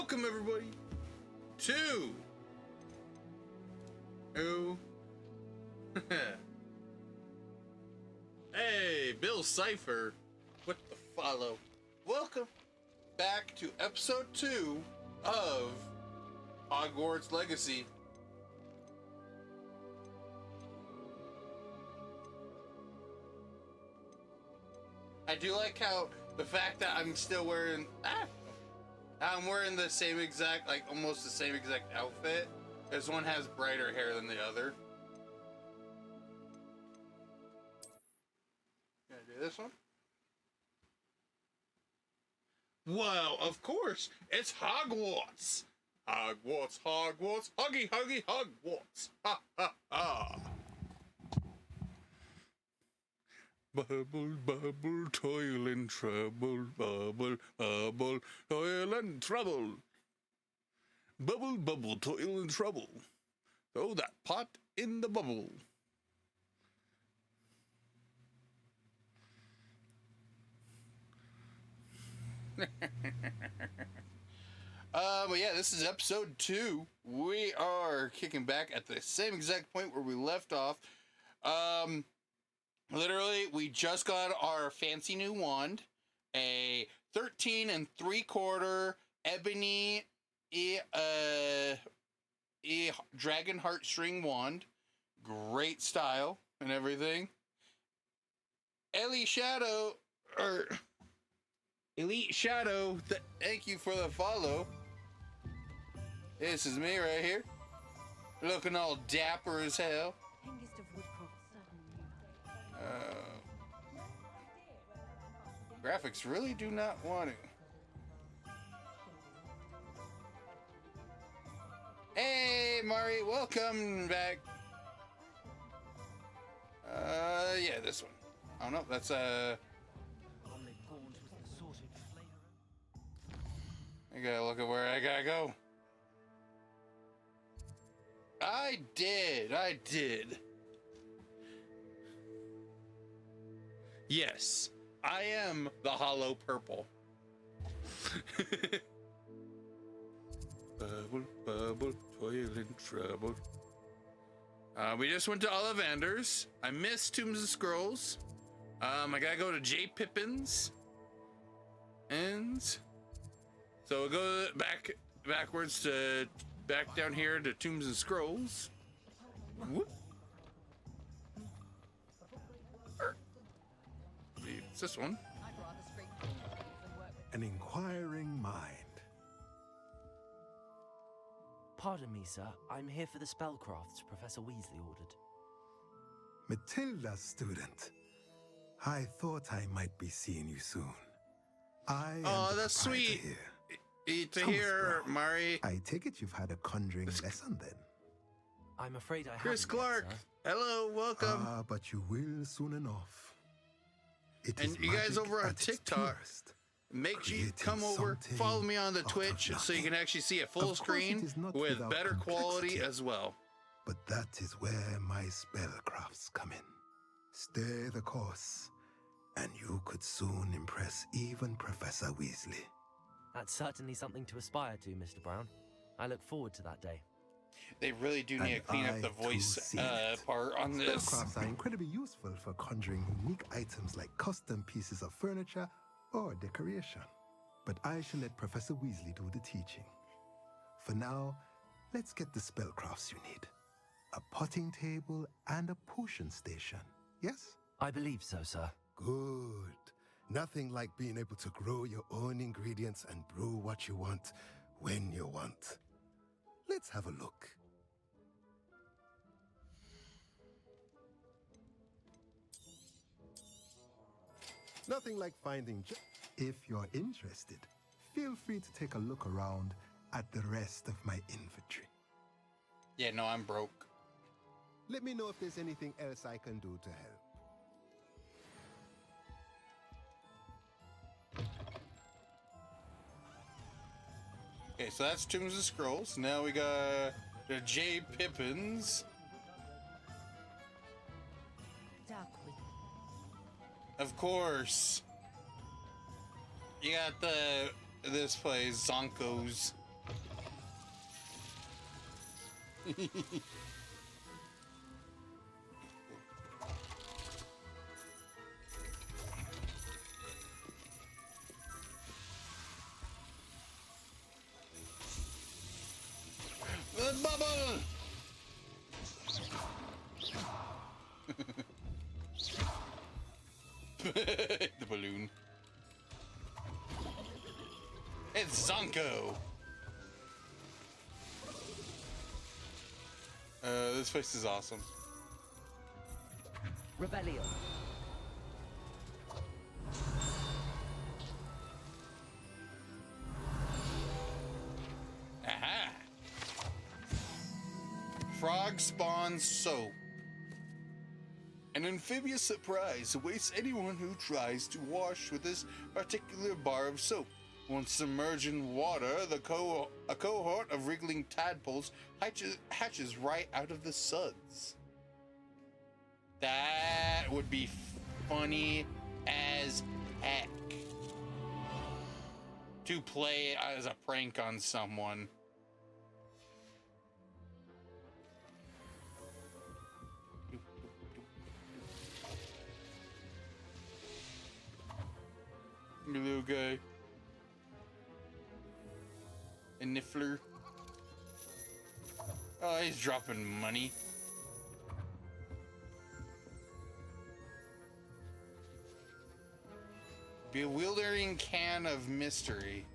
Welcome everybody to hey, Bill Cipher with the follow. Welcome back to episode 2 of Hogwarts Legacy. I do like how the fact that I'm still wearing I'm wearing the same exact, like almost the same exact outfit. This one has brighter hair than the other. Can I do this one? Well, of course, it's Hogwarts. Hogwarts, Hogwarts, huggy, huggy, Hogwarts. Ha, ha, ha. Bubble, bubble, toil and trouble. Bubble, bubble, toil and trouble. Bubble, bubble, toil and trouble. Throw that pot in the bubble. But yeah, this is episode 2. We are kicking back at the same exact point where we left off. Literally, we just got our fancy new wand, a 13 3/4 ebony dragon heartstring wand. Great style and everything. Elite Shadow, thank you for the follow. This is me right here, looking all dapper as hell. Graphics really do not want it. Hey, Mari, welcome back. Yeah, this one. Oh no, that's I gotta look at where I gotta go. I did. Yes, I am the hollow purple. Bubble, bubble, toil and trouble. We just went to Ollivander's. I missed Tombs and Scrolls. I gotta go to J. Pippin's. And so we'll go backwards to back down here to Tombs and Scrolls. Whoop. It's this one. An inquiring mind. Pardon me, sir. I'm here for the spellcrafts Professor Weasley ordered. Matilda, student. I thought I might be seeing you soon. Oh, that's sweet. To hear, Mari. I take it you've had a conjuring lesson then. I'm afraid I haven't. Chris Clark. Yet, hello, welcome. But you will soon enough. And you guys over on TikTok, make sure you come over, follow me on the Twitch so you can actually see a full screen with better quality as well. But that is where my spellcrafts come in. Stay the course, and you could soon impress even Professor Weasley. That's certainly something to aspire to, Mr. Brown. I look forward to that day. They really do need to clean up the voice part on this. Spellcrafts are incredibly useful for conjuring unique items like custom pieces of furniture or decoration. But I shall let Professor Weasley do the teaching. For now, let's get the spellcrafts you need. A potting table and a potion station, yes? I believe so, sir. Good. Nothing like being able to grow your own ingredients and brew what you want when you want. Let's have a look. Nothing like finding if you're interested, feel free to take a look around at the rest of my inventory. Yeah, no, I'm broke. Let me know if there's anything else I can do to help. Okay, so that's Tombs and Scrolls. Now we got the J. Pippin's. Of course. You got this place, Zonko's. The bubble! The balloon. It's Zonko! This place is awesome. Rebellion. Aha! Frog spawns soap. An amphibious surprise awaits anyone who tries to wash with this particular bar of soap. Once submerged in water, a cohort of wriggling tadpoles hatches right out of the suds. That would be funny as heck. To play as a prank on someone. Little guy. A niffler. Oh, he's dropping money. Bewildering can of mystery.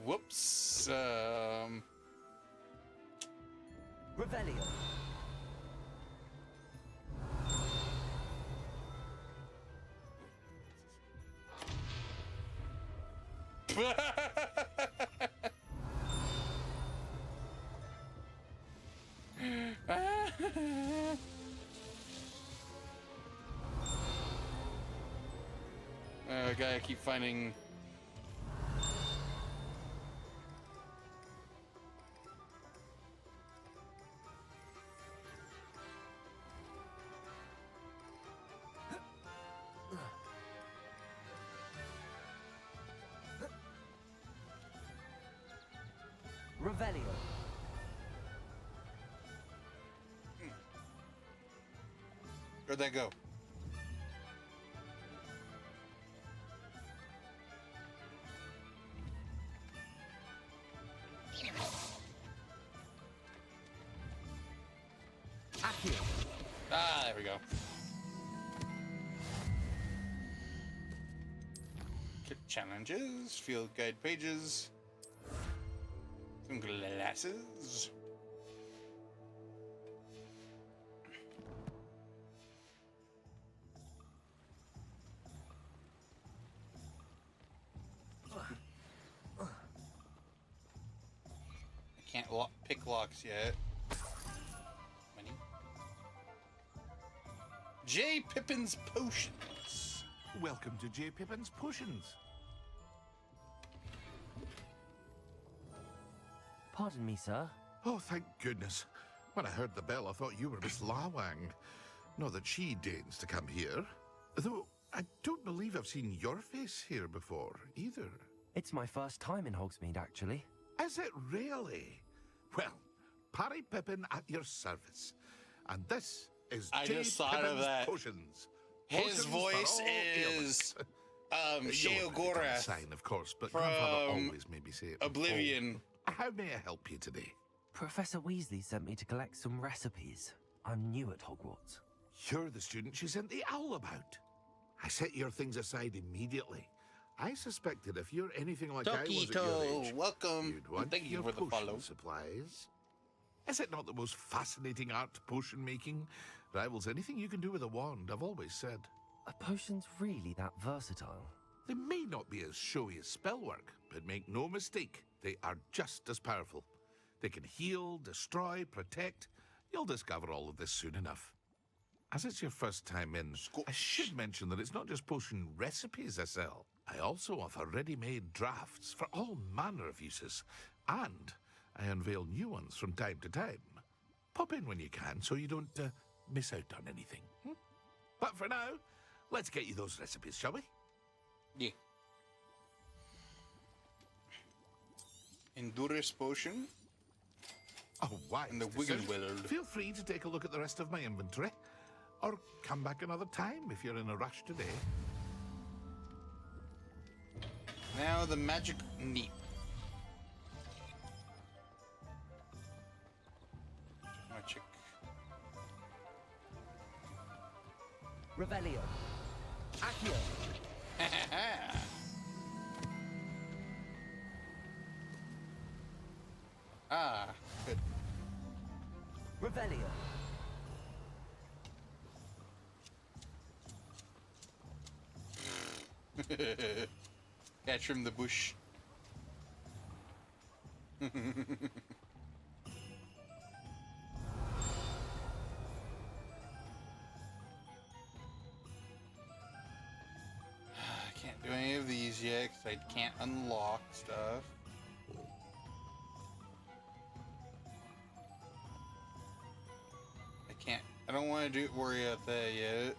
Whoops. Rebellion. Gotta keep finding. Rebellion. Where'd that go? Ah, there we go. Click challenges, field guide pages, some glasses. I can't pick locks yet. Money. J. Pippin's Potions. Welcome to J. Pippin's Potions. Pardon me, sir. Oh, thank goodness. When I heard the bell, I thought you were Miss Lawang. Not that she deigns to come here. Though, I don't believe I've seen your face here before, either. It's my first time in Hogsmeade, actually. Is it really? Well, Parry Pippin at your service. And this is I J. just thought of Pippin's that. Potions. His Potions for voice all is ailments. You'll Sheogorath sign, of course, but from Grandfather always made me say it. in full. Oblivion. How may I help you today? Professor Weasley sent me to collect some recipes. I'm new at Hogwarts. You're the student she sent the owl about. I set your things aside immediately. I suspected if you're anything like I was at your Tokito, age, welcome. you'd want Thank you your for the potion follow. supplies. Is it not the most fascinating art, potion making? Rivals anything you can do with a wand, I've always said. Are potions really that versatile? They may not be as showy as spellwork, but make no mistake, they are just as powerful. They can heal, destroy, protect. You'll discover all of this soon enough. As it's your first time in, I should mention that it's not just potion recipes I sell. I also offer ready-made drafts for all manner of uses, and I unveil new ones from time to time. Pop in when you can so you don't miss out on anything. But for now, let's get you those recipes, shall we? Yeah. Endurance potion. Oh, why? And the Wiggenweld. Feel free to take a look at the rest of my inventory. Or come back another time if you're in a rush today. Now the magic neep. Magic. Revelio. Accio. Ah, good. Revelio. Catch from the bush. I can't do any of these yet because I can't unlock stuff. I don't want to worry about that yet.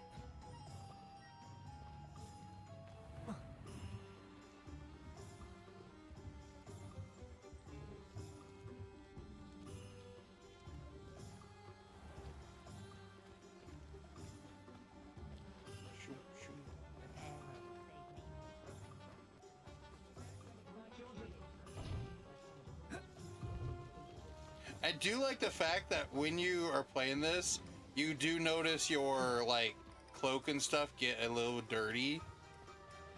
I do like the fact that when you are playing this, you do notice your, like, cloak and stuff get a little dirty.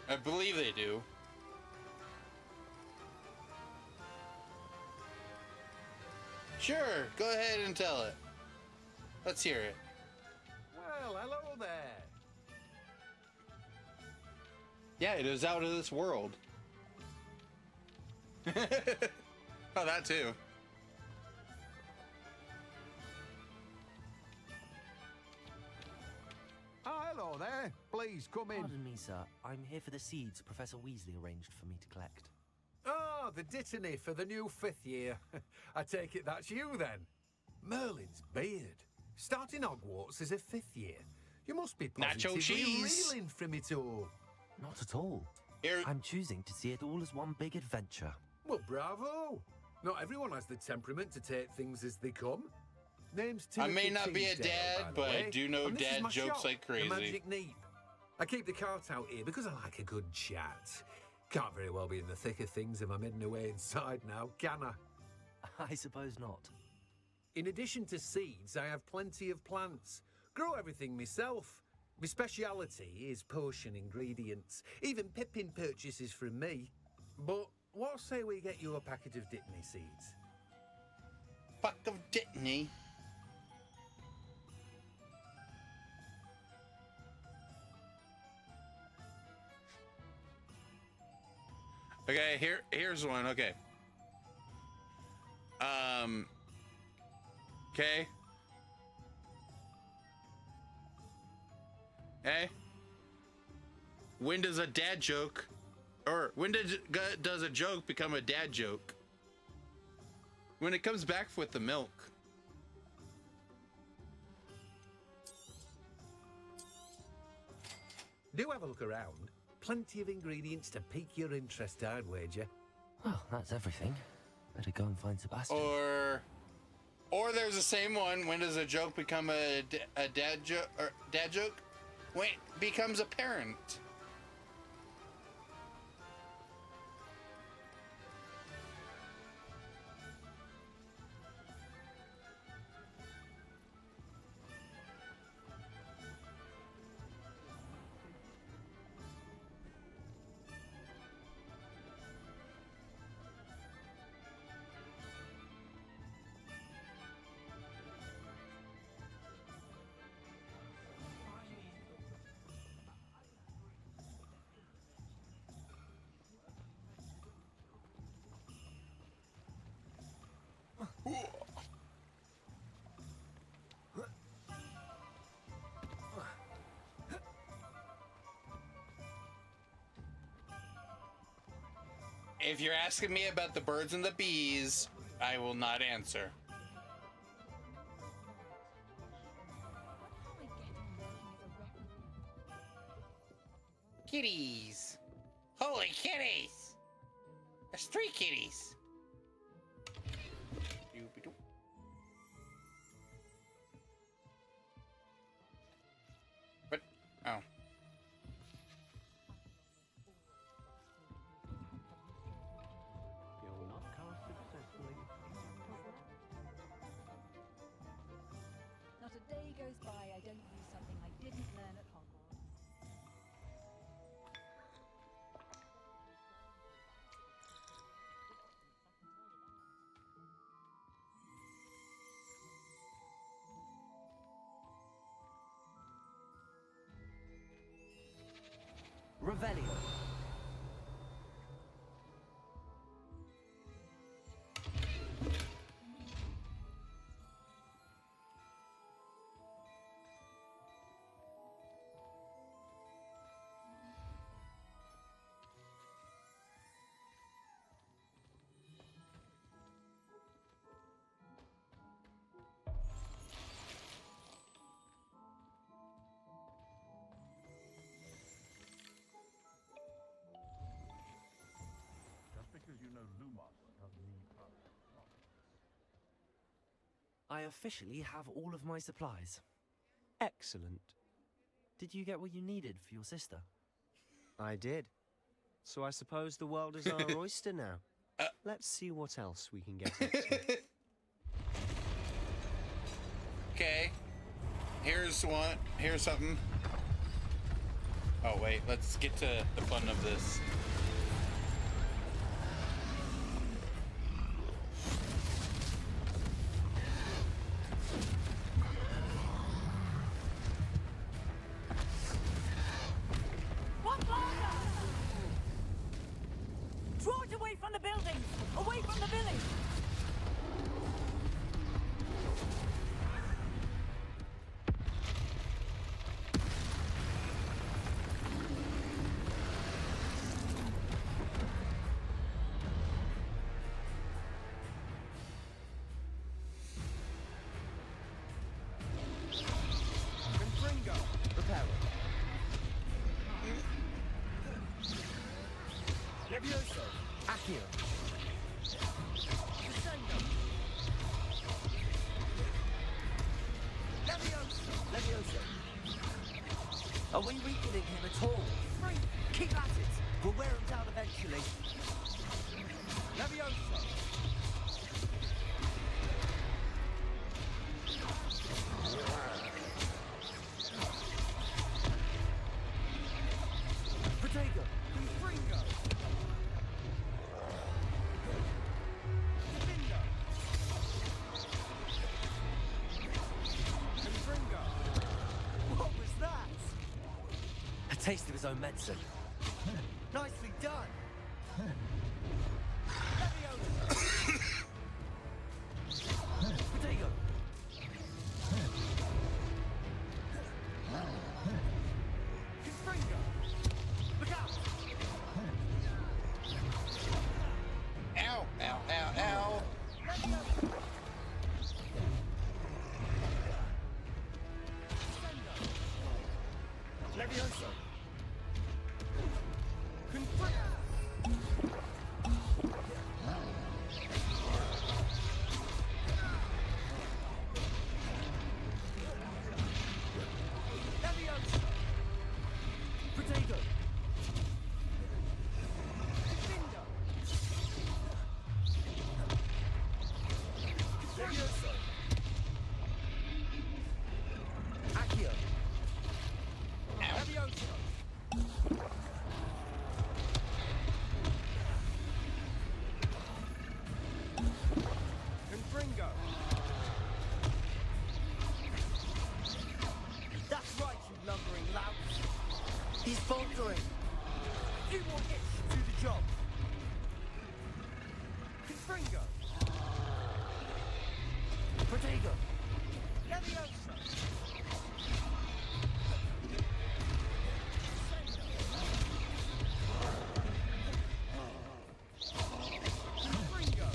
I believe they do. Sure, go ahead and tell it. Let's hear it. Well, hello there. Yeah, it is out of this world. Oh, that too. Ah, hello there. Please come in. Pardon me, sir. I'm here for the seeds Professor Weasley arranged for me to collect. Ah, the dittany for the new 5th year. I take it that's you then. Merlin's beard. Starting Hogwarts as a 5th year. You must be Nacho positively cheese. reeling from it all. Not at all. Here, I'm choosing to see it all as one big adventure. Well, bravo. Not everyone has the temperament to take things as they come. Name's I may Timothy not be a Teasdale, dad, by the but I way. do know And this is dad my jokes shop, like the crazy. Magic Neep. I keep the cart out here because I like a good chat. Can't very well be in the thick of things if I'm hidden away inside now, can I? I suppose not. In addition to seeds, I have plenty of plants. Grow everything myself. My speciality is potion ingredients. Even Pippin purchases from me. But what say we get you a packet of Dittany seeds? Fuck of Dittany. Okay, here's one. Okay. Okay. Hey. When does a dad joke, or when does a joke become a dad joke? When it comes back with the milk. Do have a look around. Plenty of ingredients to pique your interest, I'd wager. Well, that's everything. Better go and find Sebastian. Or there's the same one. When does a joke become a dad joke? Or dad joke? When it becomes a parent. If you're asking me about the birds and the bees, I will not answer. Kitties! Holy kitties! There's 3 kitties! Revelio. I officially have all of my supplies. Excellent. Did you get what you needed for your sister? I did. So I suppose the world is our oyster now. Let's see what else we can get up to. Okay. Here's one. Here's something. Oh, wait. Let's get to the fun of this. What longer? Draw it away from the buildings! Away from the village! Confringo, prepare it. Levioso, Accio. Descendo. Levioso. Are we weakening him at all? Free. Keep at it! We'll wear him down eventually. Levioso. Protego! Confringo. Divindo. Confringo. What was that? A taste of his own medicine. Nicely done. Protego! Confringo. Look out. Ow, ow, ow, ow. Levioso. Confringo. Levioso. Protego! Divindo. Levioso. Accio. Levioso. Confringo. That's right, you lumbering lout! He's faltering! Few more hits to do the job. Confringo. Protego! Levioso. Confringo.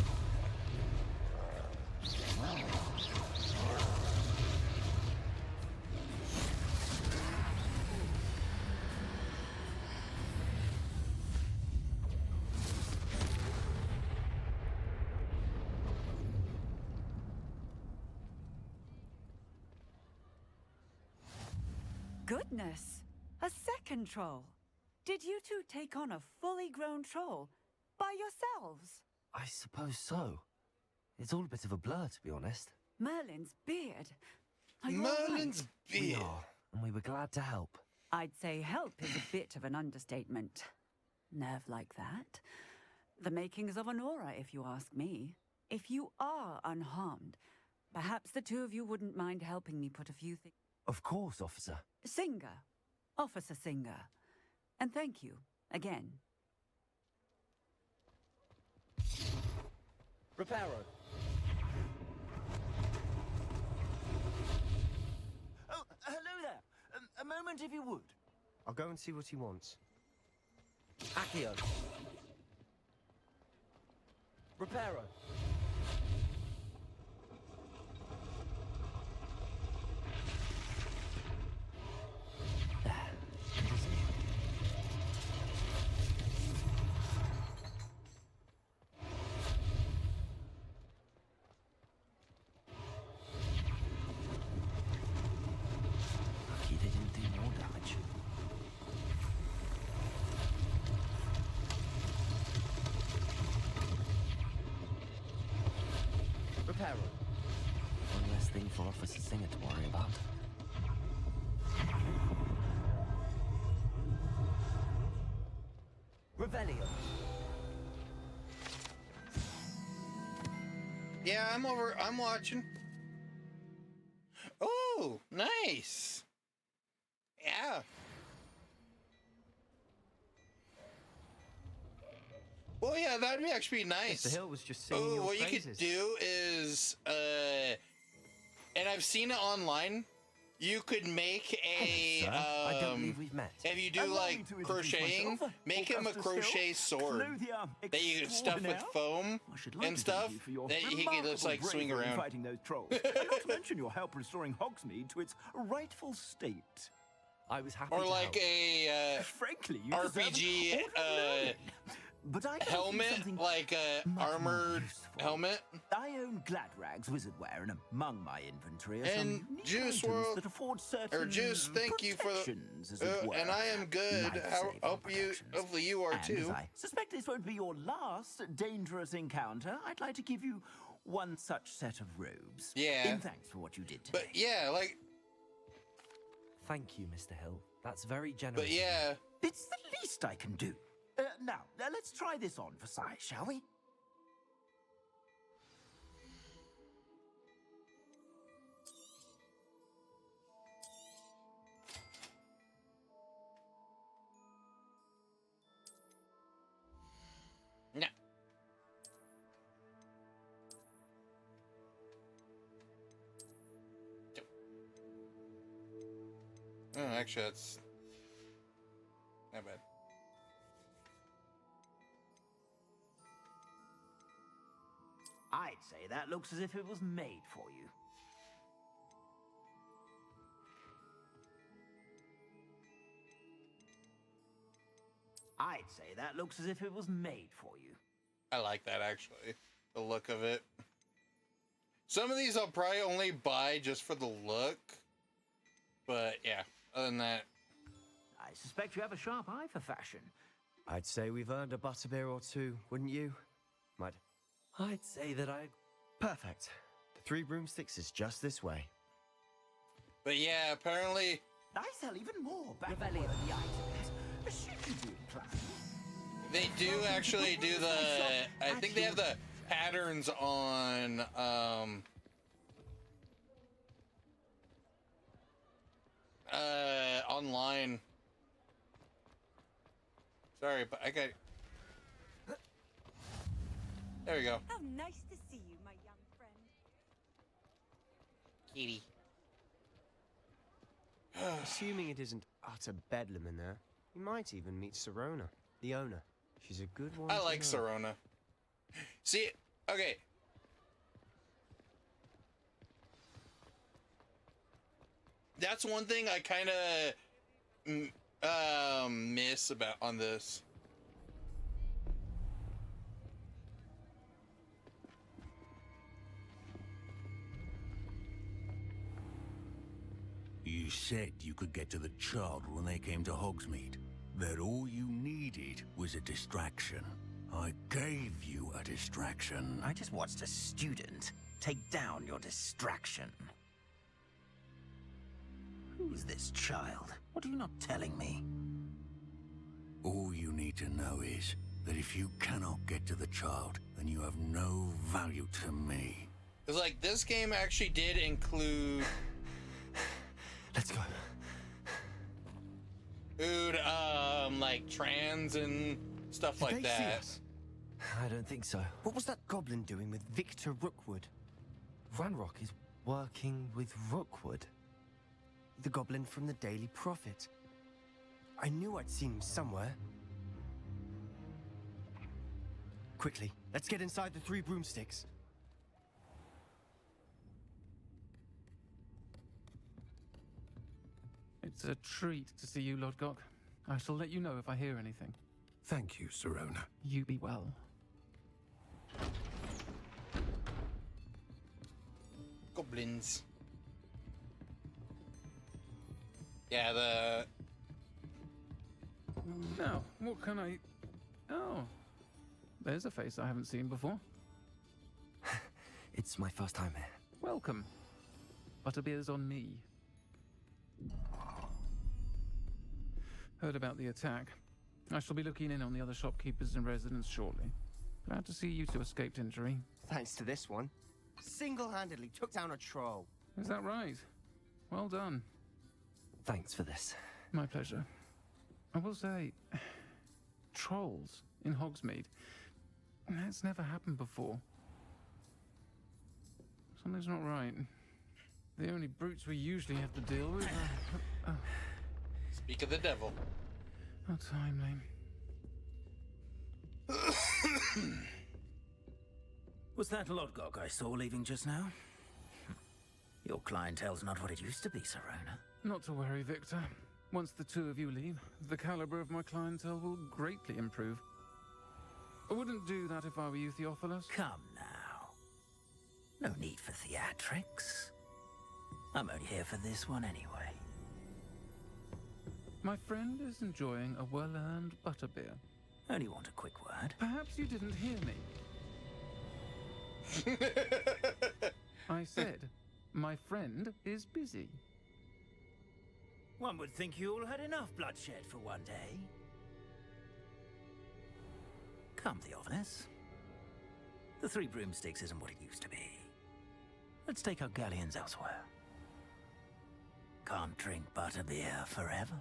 Goodness! A second troll! Did you two take on a fully grown troll by yourselves? I suppose so. It's all a bit of a blur, to be honest. Merlin's beard. Are you all right? Merlin's We beard. are, and we were glad to help. I'd say help is a bit of an understatement. Nerve like that. The makings of an aura, if you ask me. If you are unharmed, perhaps the two of you wouldn't mind helping me put a few things... Of course, officer. Singer. Officer Singer. And thank you, again. Reparo. Oh, hello there. A moment if you would. I'll go and see what he wants. Accio. Reparo. Lucky they didn't do more damage. Reparo. One less thing for Officer Singer to worry about. Revelio. Yeah, I'm watching. Oh, nice. Yeah. Well, yeah, that'd be actually nice. Mr. Hill was just singing Oh, your what praises. you could do is, and I've seen it online. You could make a, Hello, sir. I don't believe we've met. if you do Allow me like to introduce crocheting, myself, make him a Augustus crochet Hill, sword clothier that you could stuff with extraordinaire. foam I should like and to stuff thank you for your that he can just like remarkable swing bravery in around. fighting those trolls, and not to mention your help restoring Hogsmeade to its rightful state. I was happy Or to like help. a Frankly, you RPG, deserve ordinary learning. But I can do helmet, something like a much more armored useful. helmet. I own Gladrag's wizardware, and among my inventory are And some unique Juice items WRLD- that afford certain Juice, thank you for the- protections, as it were. and I am good. Life-saving protections. Hopefully you are And too. as I suspect this won't be your last dangerous encounter, I'd like to give you one such set of robes. Yeah. In thanks for what you did today. But yeah, like, Thank you, Mr. Hill. That's very generous. but yeah. It's the least I can do. Now, let's try this on for size, shall we? No. Oh, actually, that's not bad. I'd say that looks as if it was made for you. I'd say that looks as if it was made for you. I like that actually, the look of it. Some of these I'll probably only buy just for the look, but yeah, other than that, I suspect you have a sharp eye for fashion. I'd say we've earned a butterbeer or two, wouldn't you? I'd say that I... Perfect. The Three Broomsticks is just this way. but yeah, apparently I sell even more back Revelio. where the items. Should you be inclined? they do actually do the. I think they have the patterns on online. Sorry, but I got. There we go. How nice to see you, my young friend. Kitty. Assuming it isn't utter bedlam in there, you might even meet Serona, the owner. She's a good one. I to like know. Serona. See, okay. That's one thing I kind of miss about on this. You said you could get to the child when they came to Hogsmeade. That all you needed was a distraction. I gave you a distraction. I just watched a student take down your distraction. Who's this child? What are you not telling me? All you need to know is that if you cannot get to the child, then you have no value to me. It's like this game actually did include. Let's go. Dude, like trans and stuff Did like they that. see us? I don't think so. What was that goblin doing with Victor Rookwood? Ranrock is working with Rookwood. The goblin from the Daily Prophet. I knew I'd seen him somewhere. Quickly, let's get inside the 3 broomsticks. It's a treat to see you, Lodgok. I shall let you know if I hear anything. Thank you, Sirona. You be well. Goblins. Yeah, the... Now, what can I... Oh, there's a face I haven't seen before. It's my first time here. Welcome. Butterbeer's on me. Heard about the attack. I shall be looking in on the other shopkeepers and residents shortly. Glad to see you two escaped injury. Thanks to this one. Single-handedly took down a troll. Is that right? Well done. Thanks for this. My pleasure. I will say, trolls in Hogsmeade. That's never happened before. Something's not right. The only brutes we usually have to deal with are... Speak of the devil. How timely. Was that Lodgok I saw leaving just now? Your clientele's not what it used to be, Sirona. Not to worry, Victor. Once the two of you leave, the caliber of my clientele will greatly improve. I wouldn't do that if I were you, Theophilus. Come now. No need for theatrics. I'm only here for this one anyway. My friend is enjoying a well-earned butterbeer. Only want a quick word. Perhaps you didn't hear me. I said, my friend is busy. One would think you all had enough bloodshed for one day. Come, Theophilus. The 3 broomsticks isn't what it used to be. Let's take our galleons elsewhere. Can't drink butterbeer forever.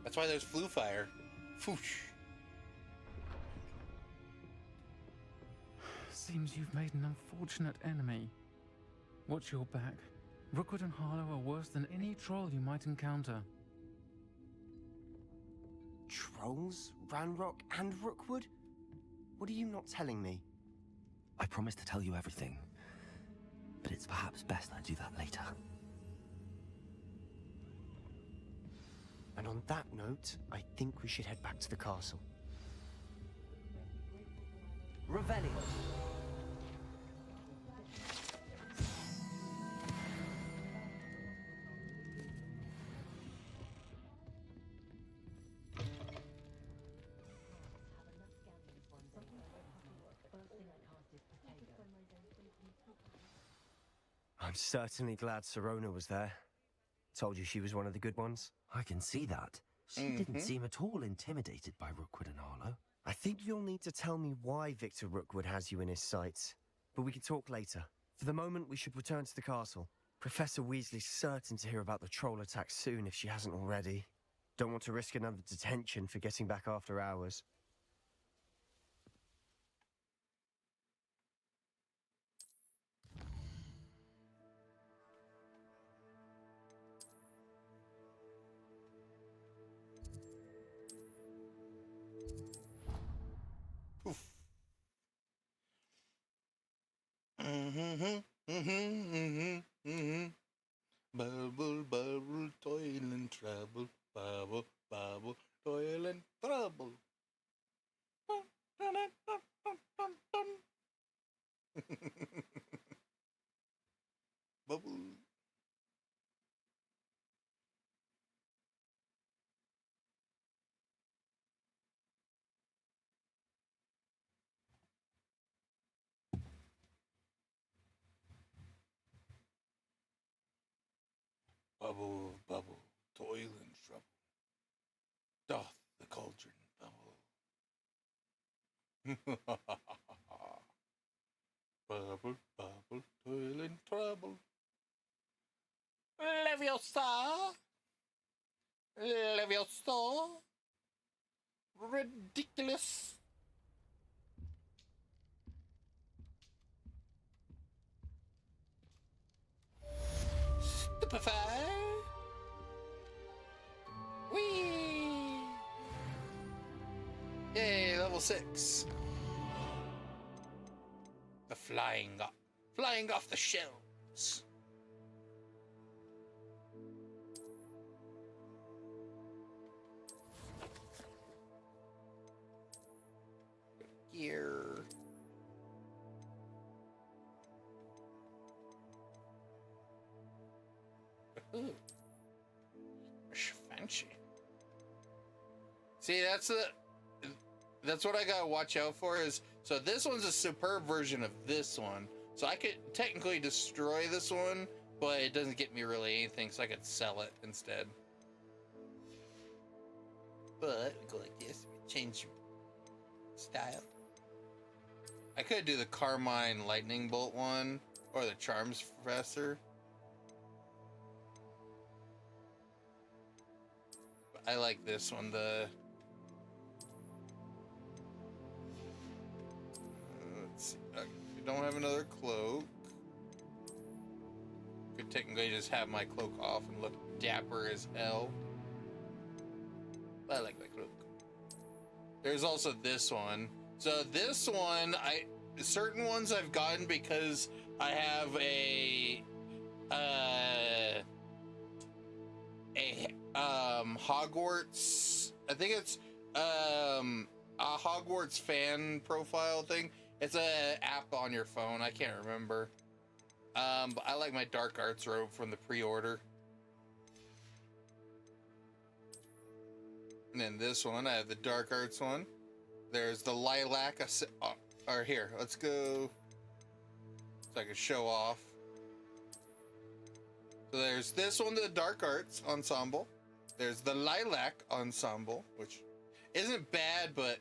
That's why there's flu fire. Foosh. Seems you've made an unfortunate enemy. Watch your back. Rookwood and Harlow are worse than any troll you might encounter. Trolls? Ranrock and Rookwood? What are you not telling me? I promise to tell you everything, but it's perhaps best I do that later. And on that note, I think we should head back to the castle. Revelio. I'm certainly glad Sirona was there. Told you she was one of the good ones. I can see that. She didn't seem at all intimidated by Rookwood and Harlow. I think you'll need to tell me why Victor Rookwood has you in his sights. But we can talk later. For the moment, we should return to the castle. Professor Weasley's certain to hear about the troll attack soon if she hasn't already. Don't want to risk another detention for getting back after hours. Bubble, bubble, toil and trouble. Bubble, bubble, toil and trouble. Bubble. Bubble, bubble, toil and trouble. Doth the cauldron bubble. Bubble, bubble, toil and trouble. Leviosa! Leviosa. Ridiculous. Stupefy. Whee! Yay, level 6. The flying off the shelves. Gear. Ooh. Fancy. See, that's what I gotta watch out for is, so this one's a superb version of this one. So I could technically destroy this one, but it doesn't get me really anything, so I could sell it instead. But we go like this, change style. I could do the Carmine Lightning Bolt one, or the Charms Professor. But I like this one, let's see, we don't have another cloak. Could technically just have my cloak off and look dapper as hell. But I like my cloak. There's also this one. So this one, certain ones I've gotten because I have a Hogwarts, I think it's a Hogwarts fan profile thing. It's a app on your phone. I can't remember. But I like my Dark Arts robe from the pre-order. And then this one, I have the Dark Arts one. There's the Lilac, or here, let's go so I can show off. So there's this one, the Dark Arts Ensemble. There's the Lilac Ensemble, which isn't bad, but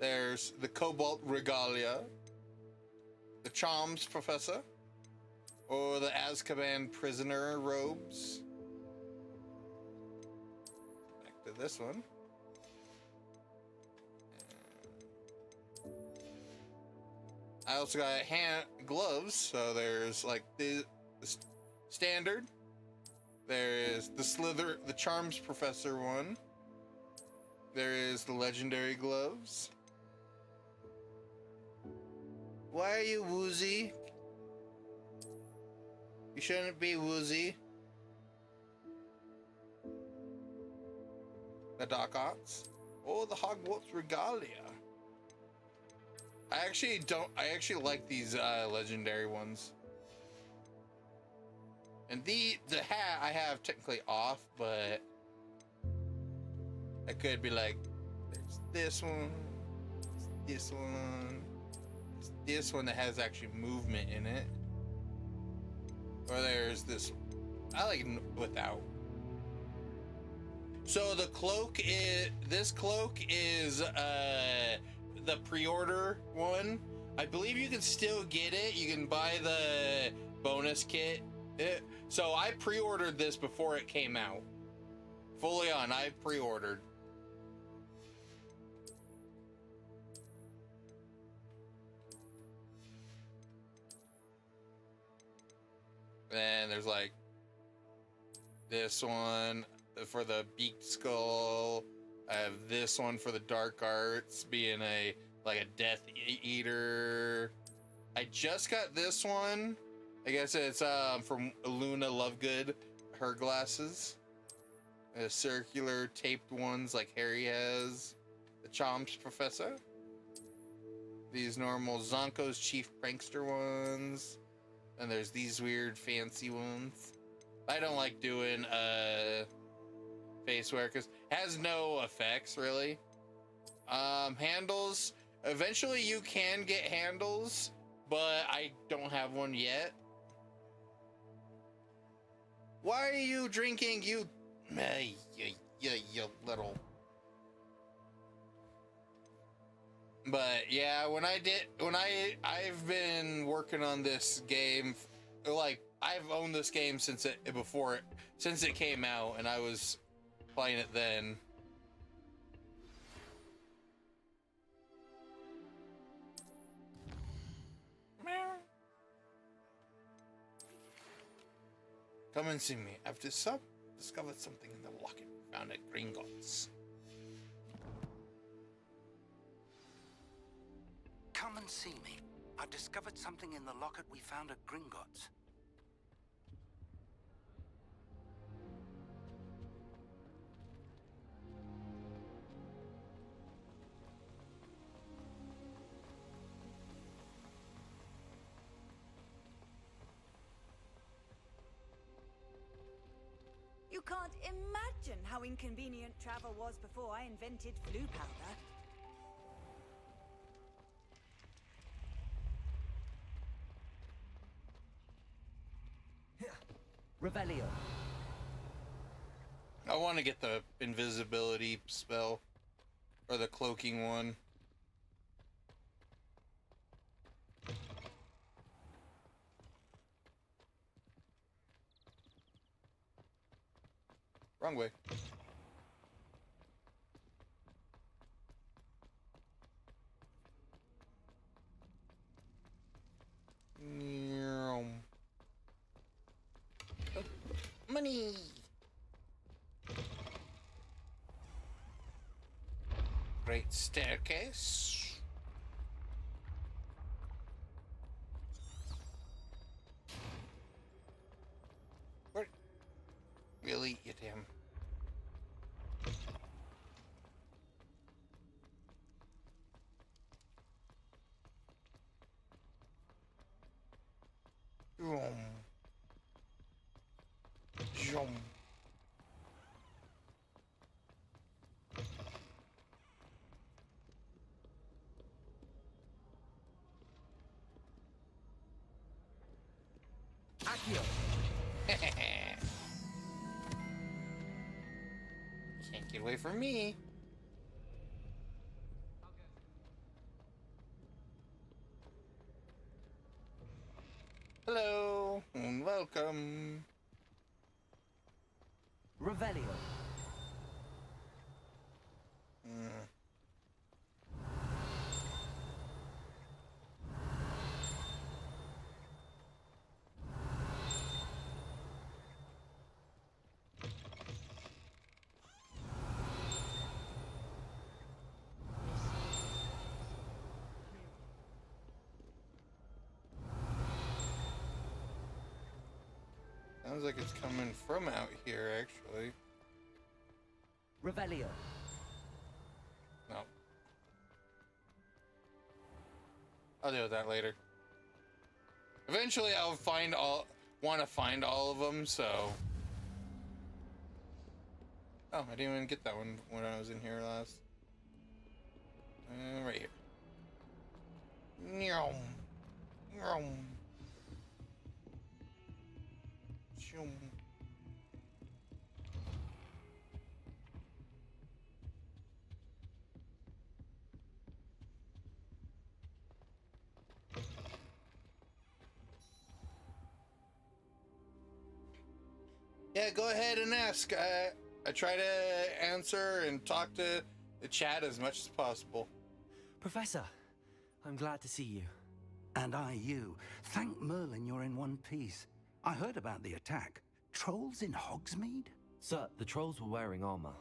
There's the Cobalt Regalia, the Charms Professor, or the Azkaban Prisoner robes. Back to this one. I also got hand gloves, so there's like the standard. There is the Charms Professor one. There is the legendary gloves. Why are you woozy? You shouldn't be woozy. The Doc Ots. Oh, the Hogwarts Regalia. I actually like these legendary ones. And the hat I have technically off, but I could be like, there's this one, this one, this one that has actually movement in it. Or there's this one. I like without. So the cloak is, this cloak is the pre-order one. I believe you can still get it. You can buy the bonus kit. So I pre-ordered this before it came out. Fully on, I pre-ordered. And there's like this one for the beaked skull. I have this one for the dark arts, being a Death Eater. I just got this one. I guess it's from Luna Lovegood, her glasses. Circular taped ones like Harry has. The Charms Professor. These normal Zonko's Chief Prankster ones. And there's these weird fancy ones. I don't like doing face wear because it has no effects really. Handles. Eventually you can get handles, but I don't have one yet. Why are you drinking, you little... But yeah, I've been working on this game like I've owned this game since it came out, and I was playing it then. Come and see me. I've discovered something in the locket we found at Gringotts. Come and see me. I've discovered something in the locket we found at Gringotts. You can't imagine how inconvenient travel was before I invented flu powder. Revelio. I want to get the invisibility spell, or the cloaking one. Wrong way. Money. Great staircase. Where? Really, you damn. Jump. Accio. Can't get away from me. Hello and welcome. Revelio. Sounds like it's coming from out here, actually. Revelio. No. I'll deal with that later. Eventually, I'll want to find all of them, so. Oh, I didn't even get that one when I was in here last. Right here. Nyom. Nyom. Shum. Yeah, go ahead and ask. I try to answer and talk to the chat as much as possible. Professor, I'm glad to see you. And I you. Thank Merlin you're in one piece. I heard about the attack. Trolls in Hogsmeade? Sir, the trolls were wearing armor.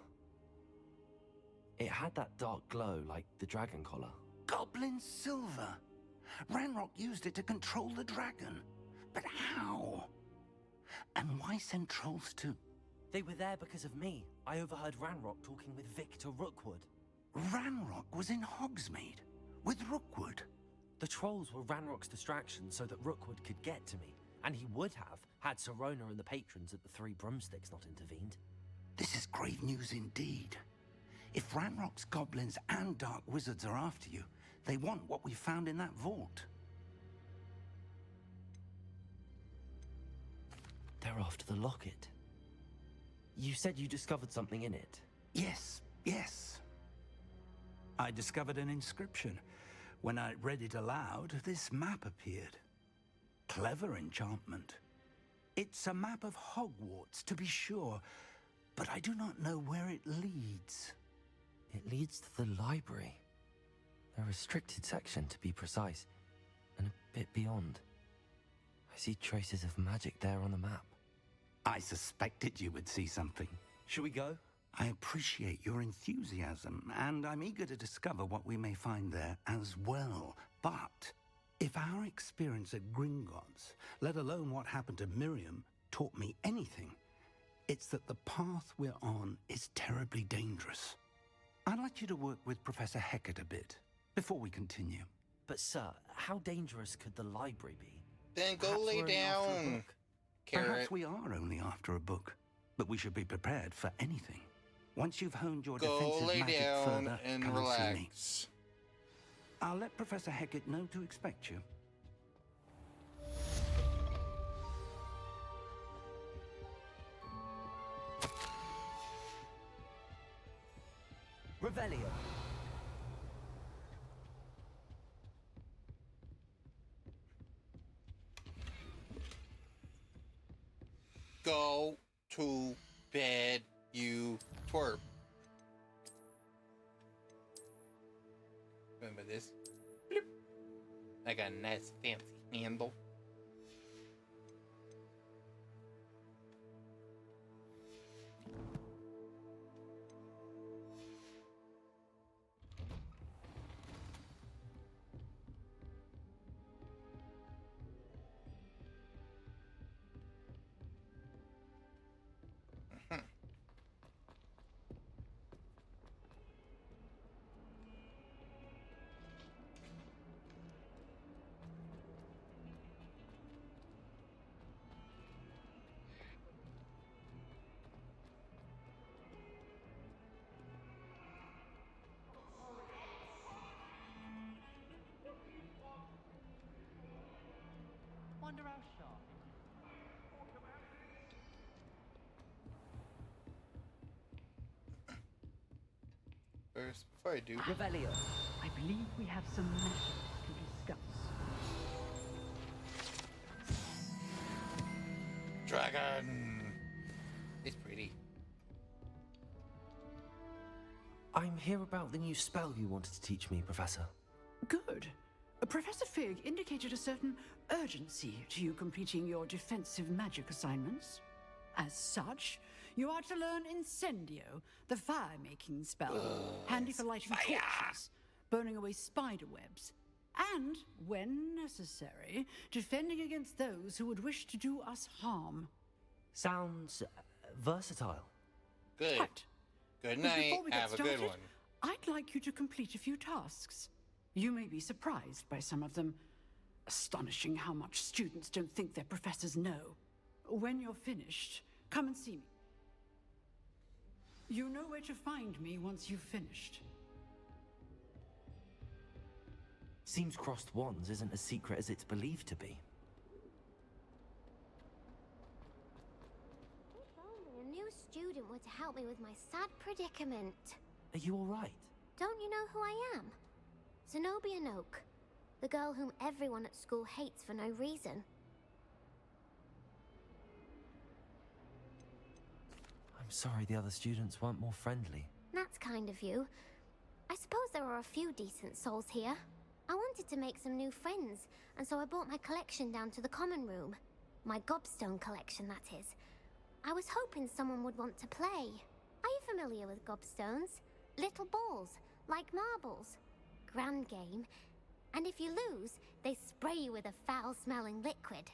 It had that dark glow like the dragon collar. Goblin silver. Ranrock used it to control the dragon. But how? And why send trolls too? They were there because of me. I overheard Ranrock talking with Victor Rookwood. Ranrock was in Hogsmeade with Rookwood. The trolls were Ranrock's distraction so that Rookwood could get to me. And he would have, had Sirona and the patrons at the Three Broomsticks not intervened. This is grave news indeed. If Ranrock's goblins and dark wizards are after you, they want what we found in that vault. They're after the locket. You said you discovered something in it. Yes, yes. I discovered an inscription. When I read it aloud, this map appeared. Clever enchantment. It's a map of Hogwarts, to be sure, but I do not know where it leads. It leads to the library. A restricted section, to be precise, and a bit beyond. I see traces of magic there on the map. I suspected you would see something. Shall we go? I appreciate your enthusiasm, and I'm eager to discover what we may find there as well. But if our experience at Gringotts, let alone what happened to Miriam, taught me anything, it's that the path we're on is terribly dangerous. I'd like you to work with Professor Hecat a bit before we continue. But sir, how dangerous could the library be? Then go Perhaps lay we're only after a down, book. Carrot. Perhaps we are only after a book, but we should be prepared for anything. Once you've honed your Go defensive lay magic down further, and come and see me. relax. I'll let Professor Hecat know to expect you. Revelio. Go to bed, you twerp. Remember this? Bloop. I got a nice fancy handle. Wonder how sharp. First, before I do, Revelio. I believe we have some matters to discuss. dragon. It's pretty. I'm here about the new spell you wanted to teach me, Professor. Good. Professor Fig indicated a certain urgency to you completing your defensive magic assignments. As such, you are to learn Incendio, the fire-making spell, handy for lighting torches, burning away spider webs, and, when necessary, defending against those who would wish to do us harm. Sounds versatile. Good. Right. Good But night. before we get Have a good started, one. I'd like you to complete a few tasks. You may be surprised by some of them. Astonishing how much students don't think their professors know. When you're finished, come and see me. You know where to find me once you've finished. Seems crossed wands isn't as secret as it's believed to be. If only a new student were to help me with my sad predicament. Are you all right? Don't you know who I am? Zenobia Noak, the girl whom everyone at school hates for no reason. I'm sorry the other students weren't more friendly. That's kind of you. I suppose there are a few decent souls here. I wanted to make some new friends, and so I brought my collection down to the common room. My gobstone collection, that is. I was hoping someone would want to play. Are you familiar with gobstones? Little balls, like marbles. Grand game. And if you lose, they spray you with a foul-smelling liquid.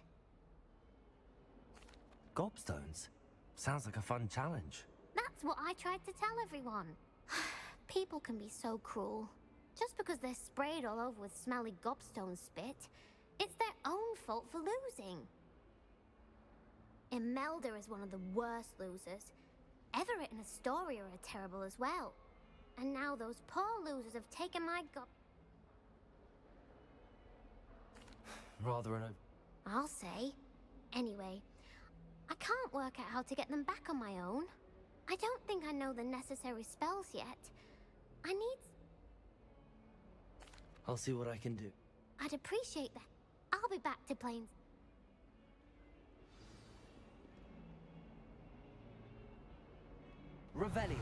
Gobstones? Sounds like a fun challenge. That's what I tried to tell everyone. People can be so cruel. Just because they're sprayed all over with smelly gobstone spit, it's their own fault for losing. Imelda is one of the worst losers. Everett and Astoria are terrible as well. And now those poor losers have taken my Rather an... I'll say. Anyway, I can't work out how to get them back on my own. I don't think I know the necessary spells yet. I need... I'll see what I can do. I'd appreciate that. I'll be back to playing... Revelio.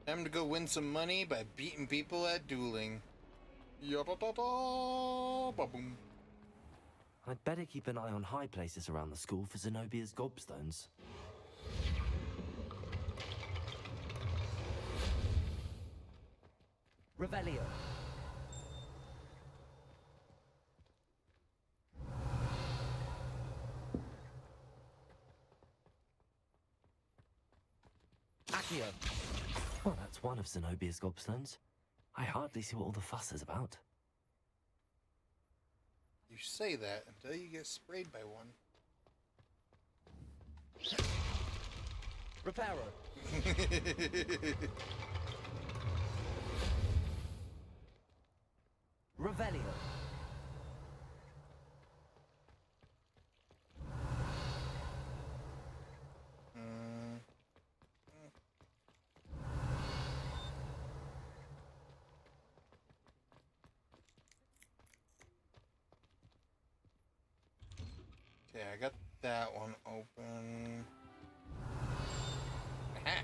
Time to go win some money by beating people at dueling. Yada-da-da, ba-boom. I'd better keep an eye on high places around the school for Zenobia's gobstones. Revelio. Accio. Well, that's one of Zenobia's gobstones. I hardly see what all the fuss is about. You say that until you get sprayed by one. Reparo. Revelio. Okay, I got that one open. Aha.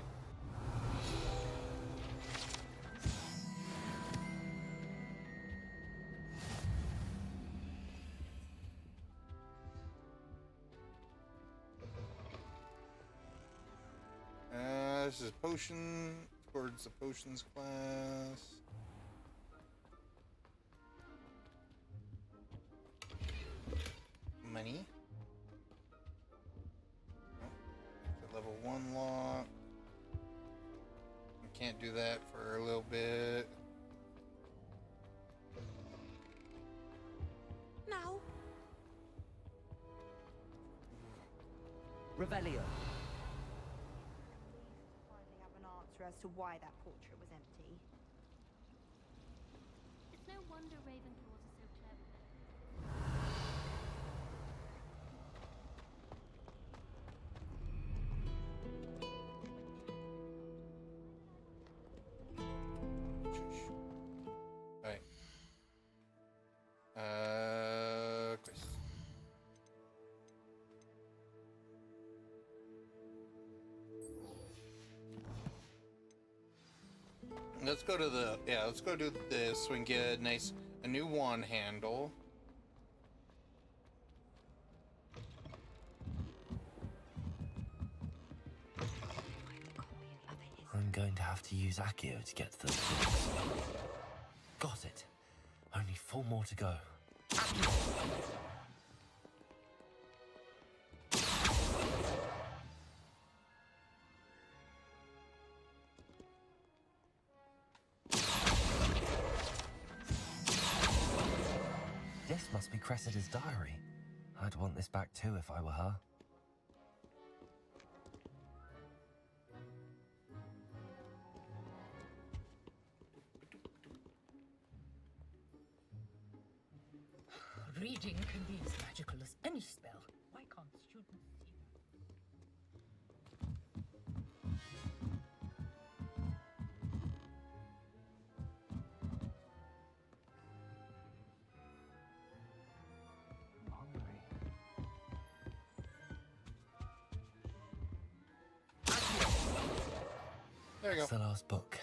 This is potion towards the potions class. Money. Oh, level 1 lock. I can't do that for a little bit. Now. Revelio. Finally have an answer as to why that portrait was empty. It's no wonder Ravenclaws are so clever. Alright. Chris. Let's go to the, let's go do this so we can get a new wand handle. I'm going to have to use Accio to get to the... Got it. Only 4 more to go. This must be Cressida's diary. I'd want this back too if I were her. Reading can be as magical as any spell. Why can't students see There you go. It's the last book.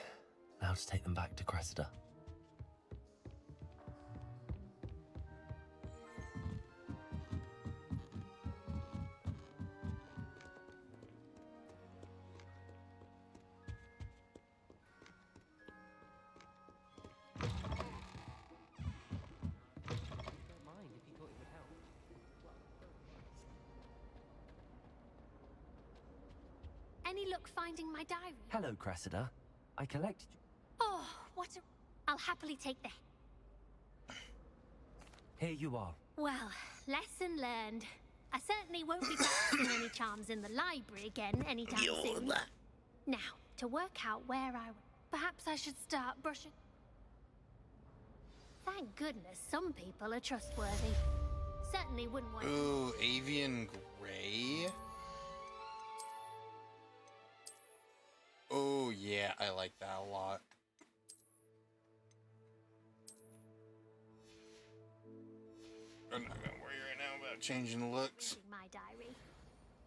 Now to take them back to Cressida. Any luck finding my diary? Hello, Cressida. I collected... Oh, what a... I'll happily take that. Here you are. Well, lesson learned. I certainly won't be practicing any charms in the library again anytime soon. Now, to work out where I... Perhaps I should start brushing... Thank goodness some people are trustworthy. Certainly wouldn't want... Ooh, avian gray. Oh yeah, I like that a lot. I'm not gonna worry right now about changing the looks. My diary.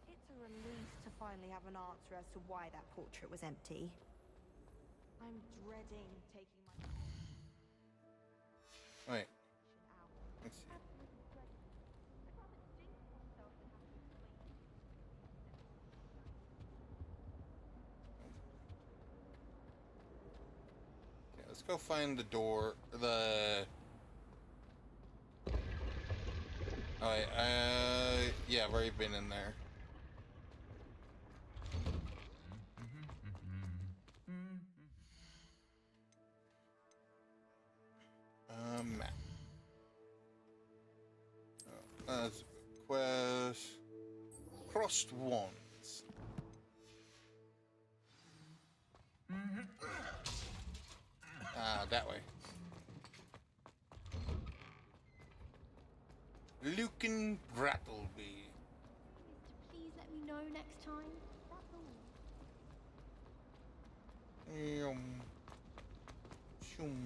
It's a relief to finally have an answer as to why that portrait was empty. I'm dreading taking my... Wait. Let's see. Okay, let's go find the door. Alright, yeah, I've already been in there. Map. Quest. Crossed Wands. That way. Lucan Brattleby. Please let me know next time. That's all. Shoom.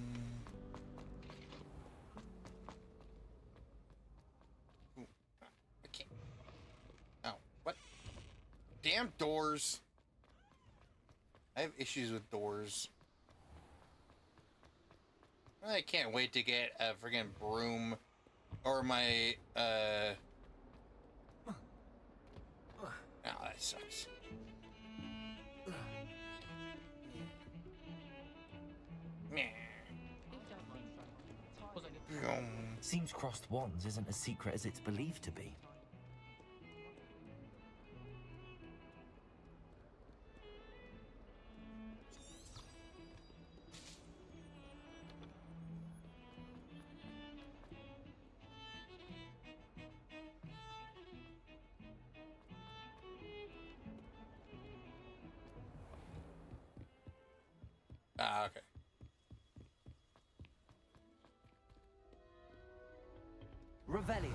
Ooh, I can't. Oh, what? Damn doors. I have issues with doors. I can't wait to get a friggin' broom or my, Oh, that sucks. Seems Crossed Wands isn't as secret as it's believed to be. Okay. Revelio.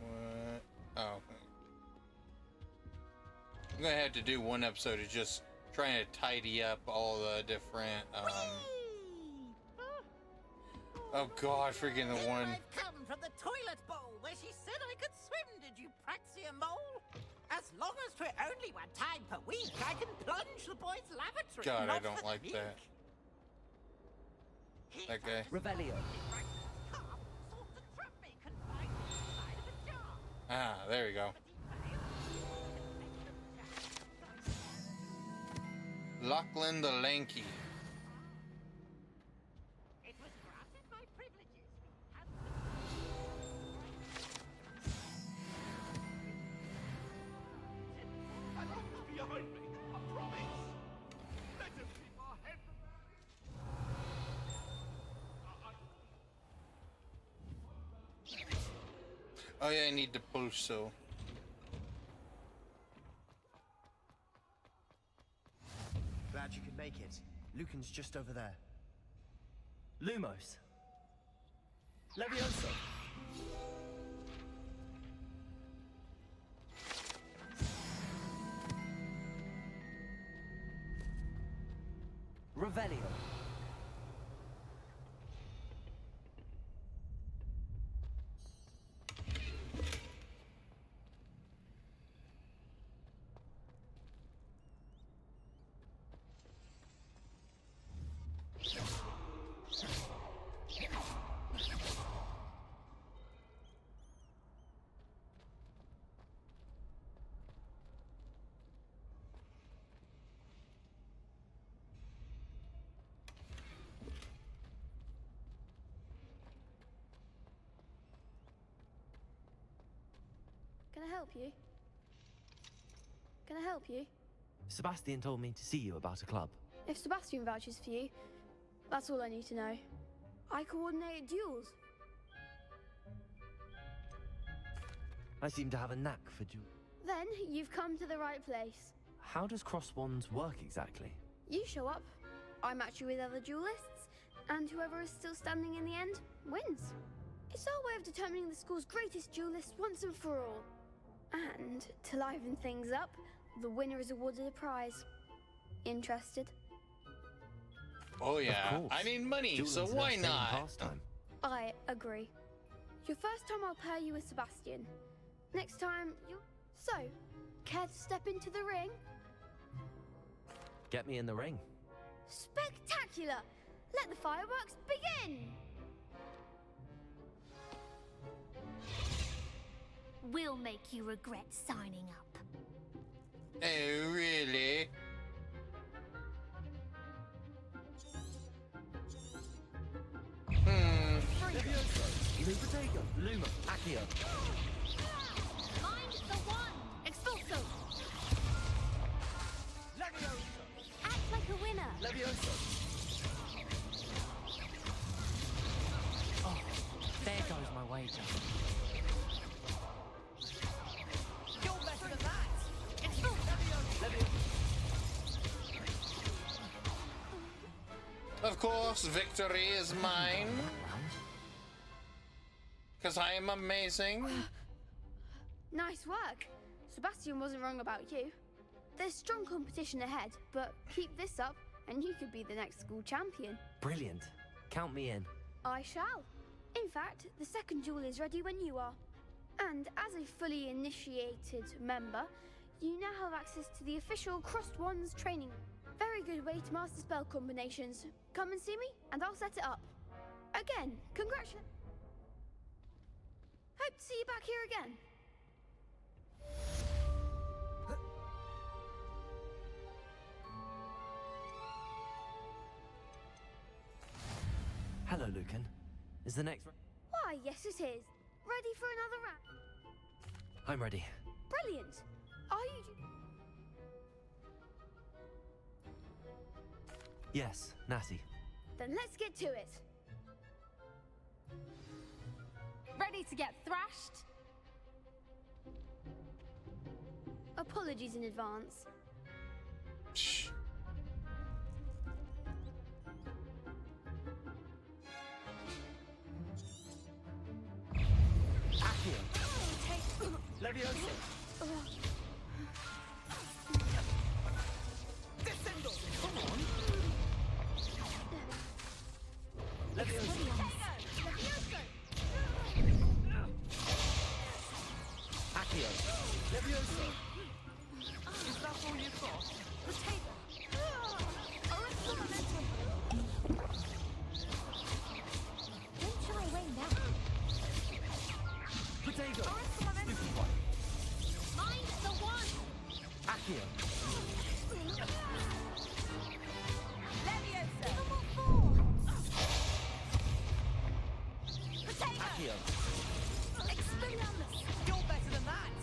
What? Oh. I'm gonna have to do one episode of just trying to tidy up all the different, Oh god, freaking the one. I've come from the toilet bowl where she said I could swim, did you praxia mole? As long as 'twere only one time per week, I can plunge the boys' lavatory. God, I not don't for like me. that. That guy. Revelio. Ah, there we go. Lachlan the Lanky. It was granted my privileges. Behind me, I promise. Let us keep our heads around. Oh yeah, I need to push so. Glad you could make it. Lucan's just over there. Lumos. Levioso. Revelio. Can I help you? Can I help you? Sebastian told me to see you about a club. If Sebastian vouches for you, that's all I need to know. I coordinate duels. I seem to have a knack for Then you've come to the right place. How does Crossed Wands work exactly? You show up, I match you with other duelists, and whoever is still standing in the end wins. It's our way of determining the school's greatest duelist once and for all. And to liven things up, the winner is awarded a prize. Interested? Oh yeah, course. I need money, Dueling's so an why entertaining not? pastime. I agree. Your first time I'll pair you with Sebastian. Next time, you. So, care to step into the ring? Get me in the ring. Spectacular! Let the fireworks begin! We'll make you regret signing up. Oh, really? Luvatago, Luma, Accio. Mind the one! Expulso! Act like a winner! Oh, there goes my wager. You're better than that. Of course, victory is mine. Because I am amazing. Nice work. Sebastian wasn't wrong about you. There's strong competition ahead, but keep this up and you could be the next school champion. Brilliant. Count me in. I shall. In fact, the second duel is ready when you are. And as a fully initiated member, you now have access to the official Crossed Wands training. Very good way to master spell combinations. Come and see me, and I'll set it up. Again, congratulations. Hope to see you back here again. Hello, Lucan. Is the next... Why, yes it is. Ready for another round? I'm ready. Brilliant. Are you... Yes, Natty. Then let's get to it. Ready to get thrashed? Apologies in advance. Shh. Accio. Levioso. Descendo. Come on. Levioso. Accio. Levioso. Is that all you've got? Don't shy away now. Potato. Stupefy. Mind the one! Accio. Leviosa. Accio. Expelliarmus. You're better than that.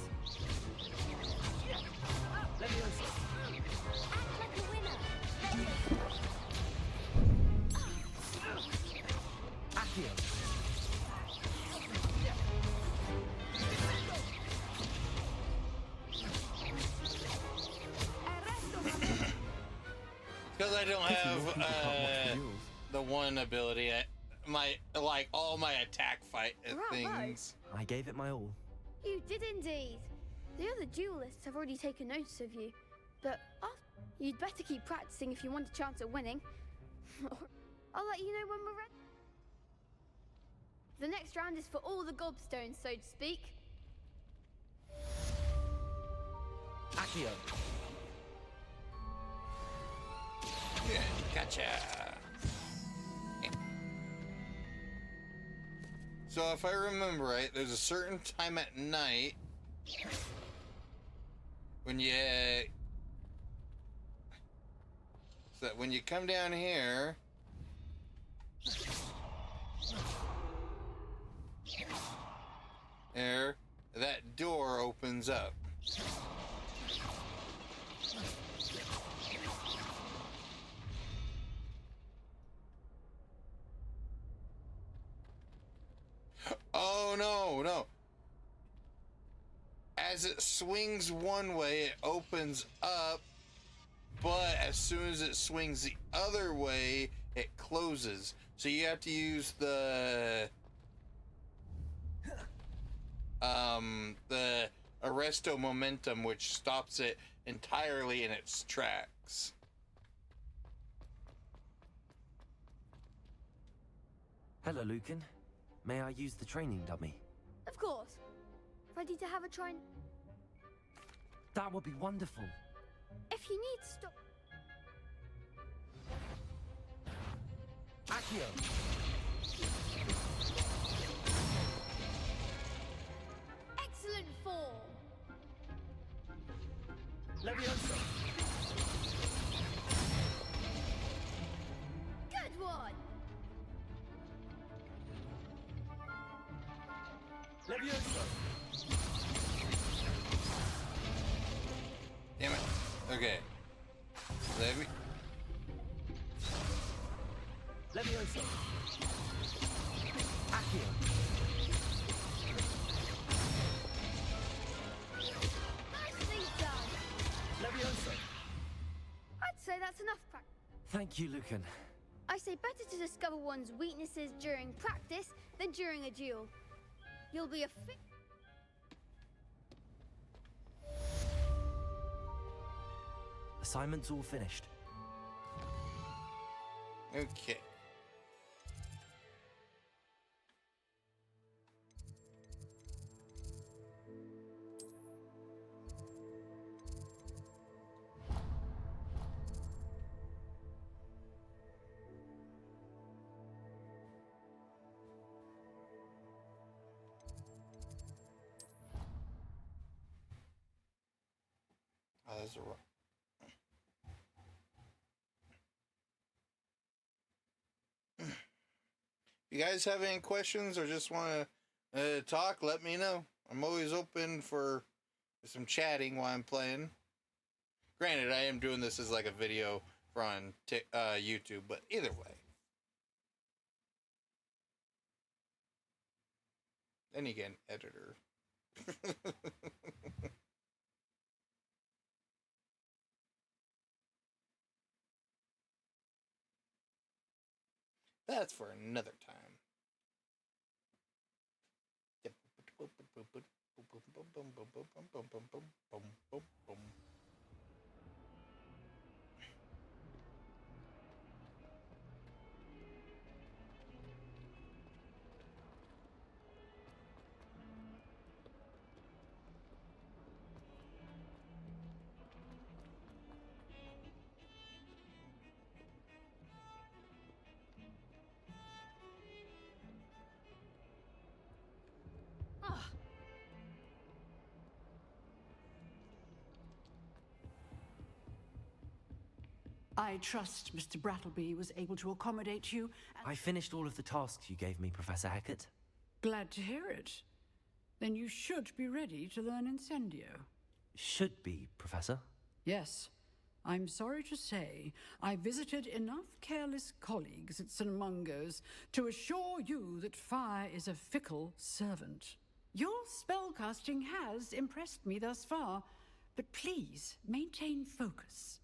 Leviosa. Act like a winner! Accio. Because I don't have the one ability. My all my attack fight things. I gave it my all. You did indeed. The other duelists have already taken notice of you. But you'd better keep practicing if you want a chance at winning. I'll let you know when we're ready. The next round is for all the gobstones, so to speak. Accio. Gotcha. So if I remember right, there's a certain time at night when you come down here, there, that door opens up. Oh, no. As it swings one way, it opens up, but as soon as it swings the other way, it closes. So you have to use the arresto momentum, which stops it entirely in its tracks. Hello, Lucan. May I use the training dummy? Of course. Ready to have a try? That would be wonderful. If you need stop. Accio! Excellent form. Leviosa! Good one. Leviosa! Damn it. Okay. Leviosa! Accio! Nicely done. Leviosa! I'd say that's enough practice. Thank you, Lucan. I say better to discover one's weaknesses during practice than during a duel. You'll be a Assignment's all finished. Okay. Oh, that's a rock. If you guys have any questions or just want to talk, let me know. I'm always open for some chatting while I'm playing. Granted, I am doing this as like a video for on YouTube, but either way. Then again, editor. That's for another time. I trust Mr. Brattleby was able to accommodate you. I finished all of the tasks you gave me, Professor Hecat. Glad to hear it. Then you should be ready to learn Incendio. Should be, Professor. Yes. I'm sorry to say, I visited enough careless colleagues at St. Mungo's to assure you that fire is a fickle servant. Your spellcasting has impressed me thus far, but please maintain focus.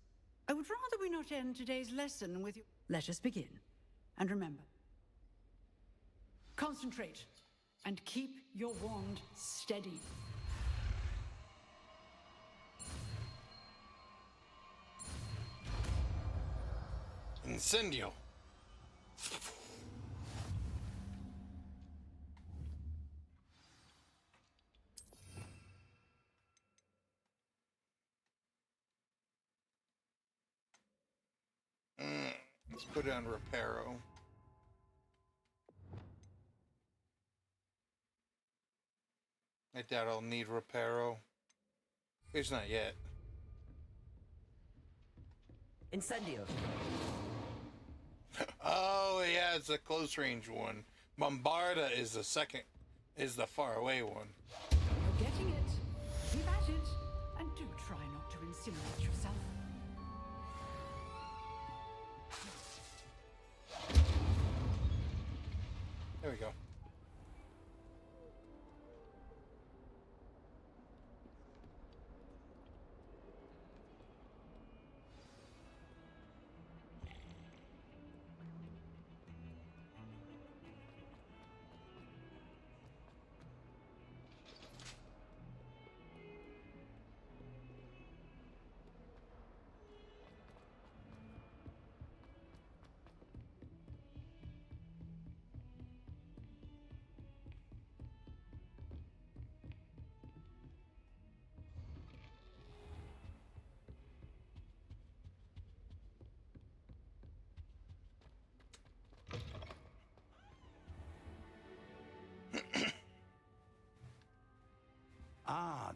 I would rather we not end today's lesson with you. Let us begin. And remember, concentrate and keep your wand steady. Incendio. Let's put it on Reparo. I doubt I'll need Reparo. At least not yet. Incendio. Oh yeah, it's a close range one. Bombarda is the second, is the far away one. You're getting it. Keep at it. And do try not to incinerate yourself. There we go.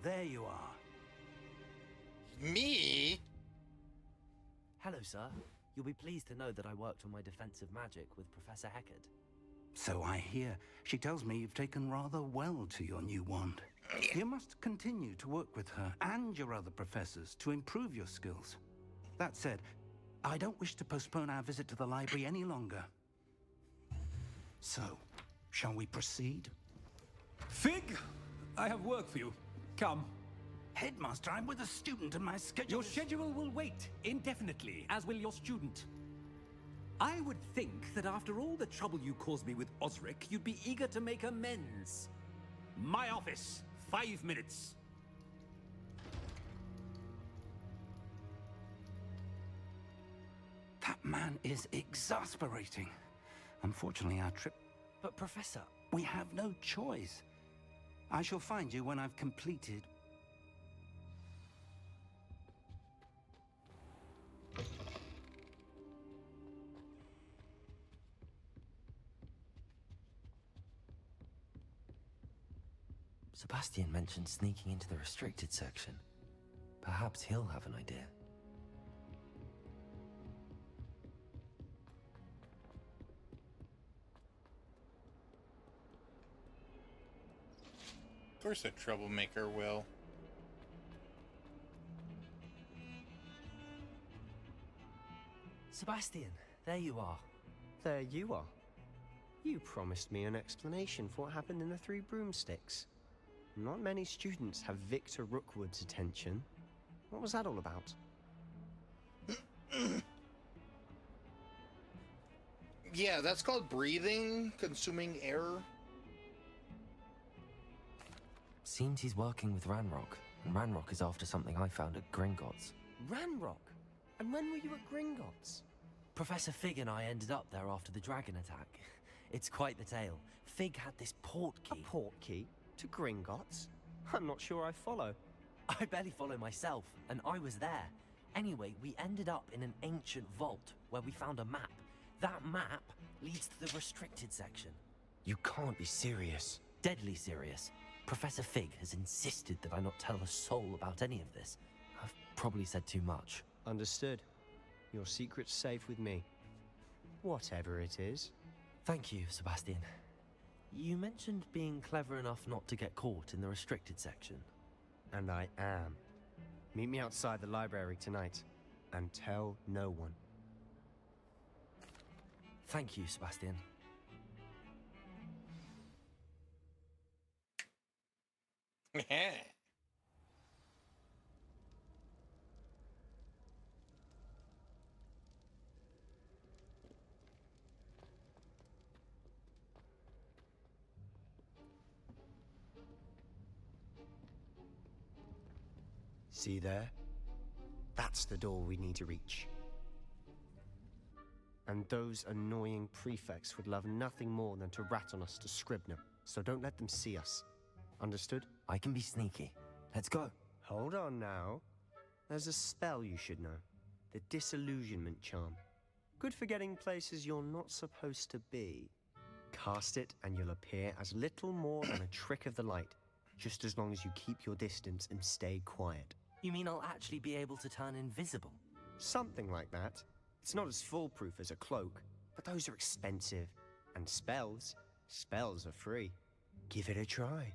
there you are. Me? Hello, sir. You'll be pleased to know that I worked on my defensive magic with Professor Heckard. So I hear. She tells me you've taken rather well to your new wand. You must continue to work with her and your other professors to improve your skills. That said, I don't wish to postpone our visit to the library any longer. So, shall we proceed? Fig, I have work for you. Come. Headmaster, I'm with a student and my schedule Your schedule will wait indefinitely, as will your student. I would think that after all the trouble you caused me with Osric, you'd be eager to make amends. My office, 5 minutes. That man is exasperating. Unfortunately, our trip... But, Professor... We have no choice. I shall find you when I've completed... Sebastian mentioned sneaking into the restricted section. Perhaps he'll have an idea. Of course a troublemaker will. Sebastian, there you are. There you are. You promised me an explanation for what happened in the Three Broomsticks. Not many students have Victor Rookwood's attention. What was that all about? Yeah, that's called breathing, consuming air. Seems he's working with Ranrock, and Ranrock is after something I found at Gringotts. Ranrock? And when were you at Gringotts? Professor Fig and I ended up there after the dragon attack. It's quite the tale. Fig had this port key. A port key? To Gringotts? I'm not sure I follow. I barely follow myself, and I was there. Anyway, we ended up in an ancient vault where we found a map. That map leads to the restricted section. You can't be serious. Deadly serious. Professor Fig has insisted that I not tell a soul about any of this. I've probably said too much. Understood. Your secret's safe with me. Whatever it is. Thank you, Sebastian. You mentioned being clever enough not to get caught in the restricted section. And I am. Meet me outside the library tonight, and tell no one. Thank you, Sebastian. See there? That's the door we need to reach. And those annoying prefects would love nothing more than to rat on us to Scribner, so don't let them see us. Understood? I can be sneaky. Let's go. Hold on now. There's a spell you should know. The Disillusionment Charm. Good for getting places you're not supposed to be. Cast it and you'll appear as little more than a trick of the light, just as long as you keep your distance and stay quiet. You mean I'll actually be able to turn invisible? Something like that. It's not as foolproof as a cloak, but those are expensive. And spells are free. Give it a try.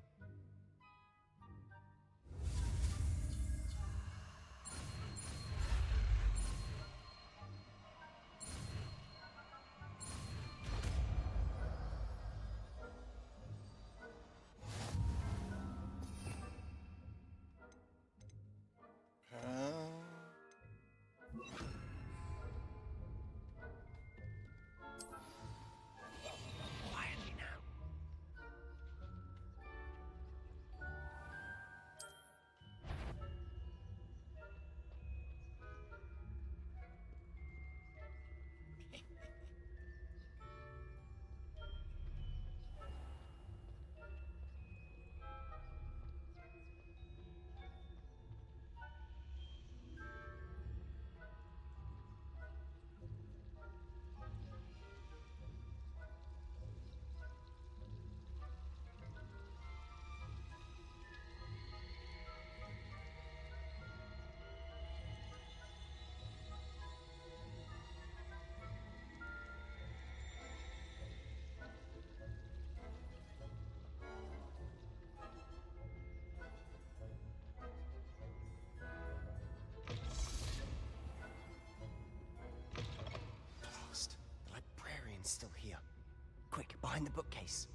behind the bookcase.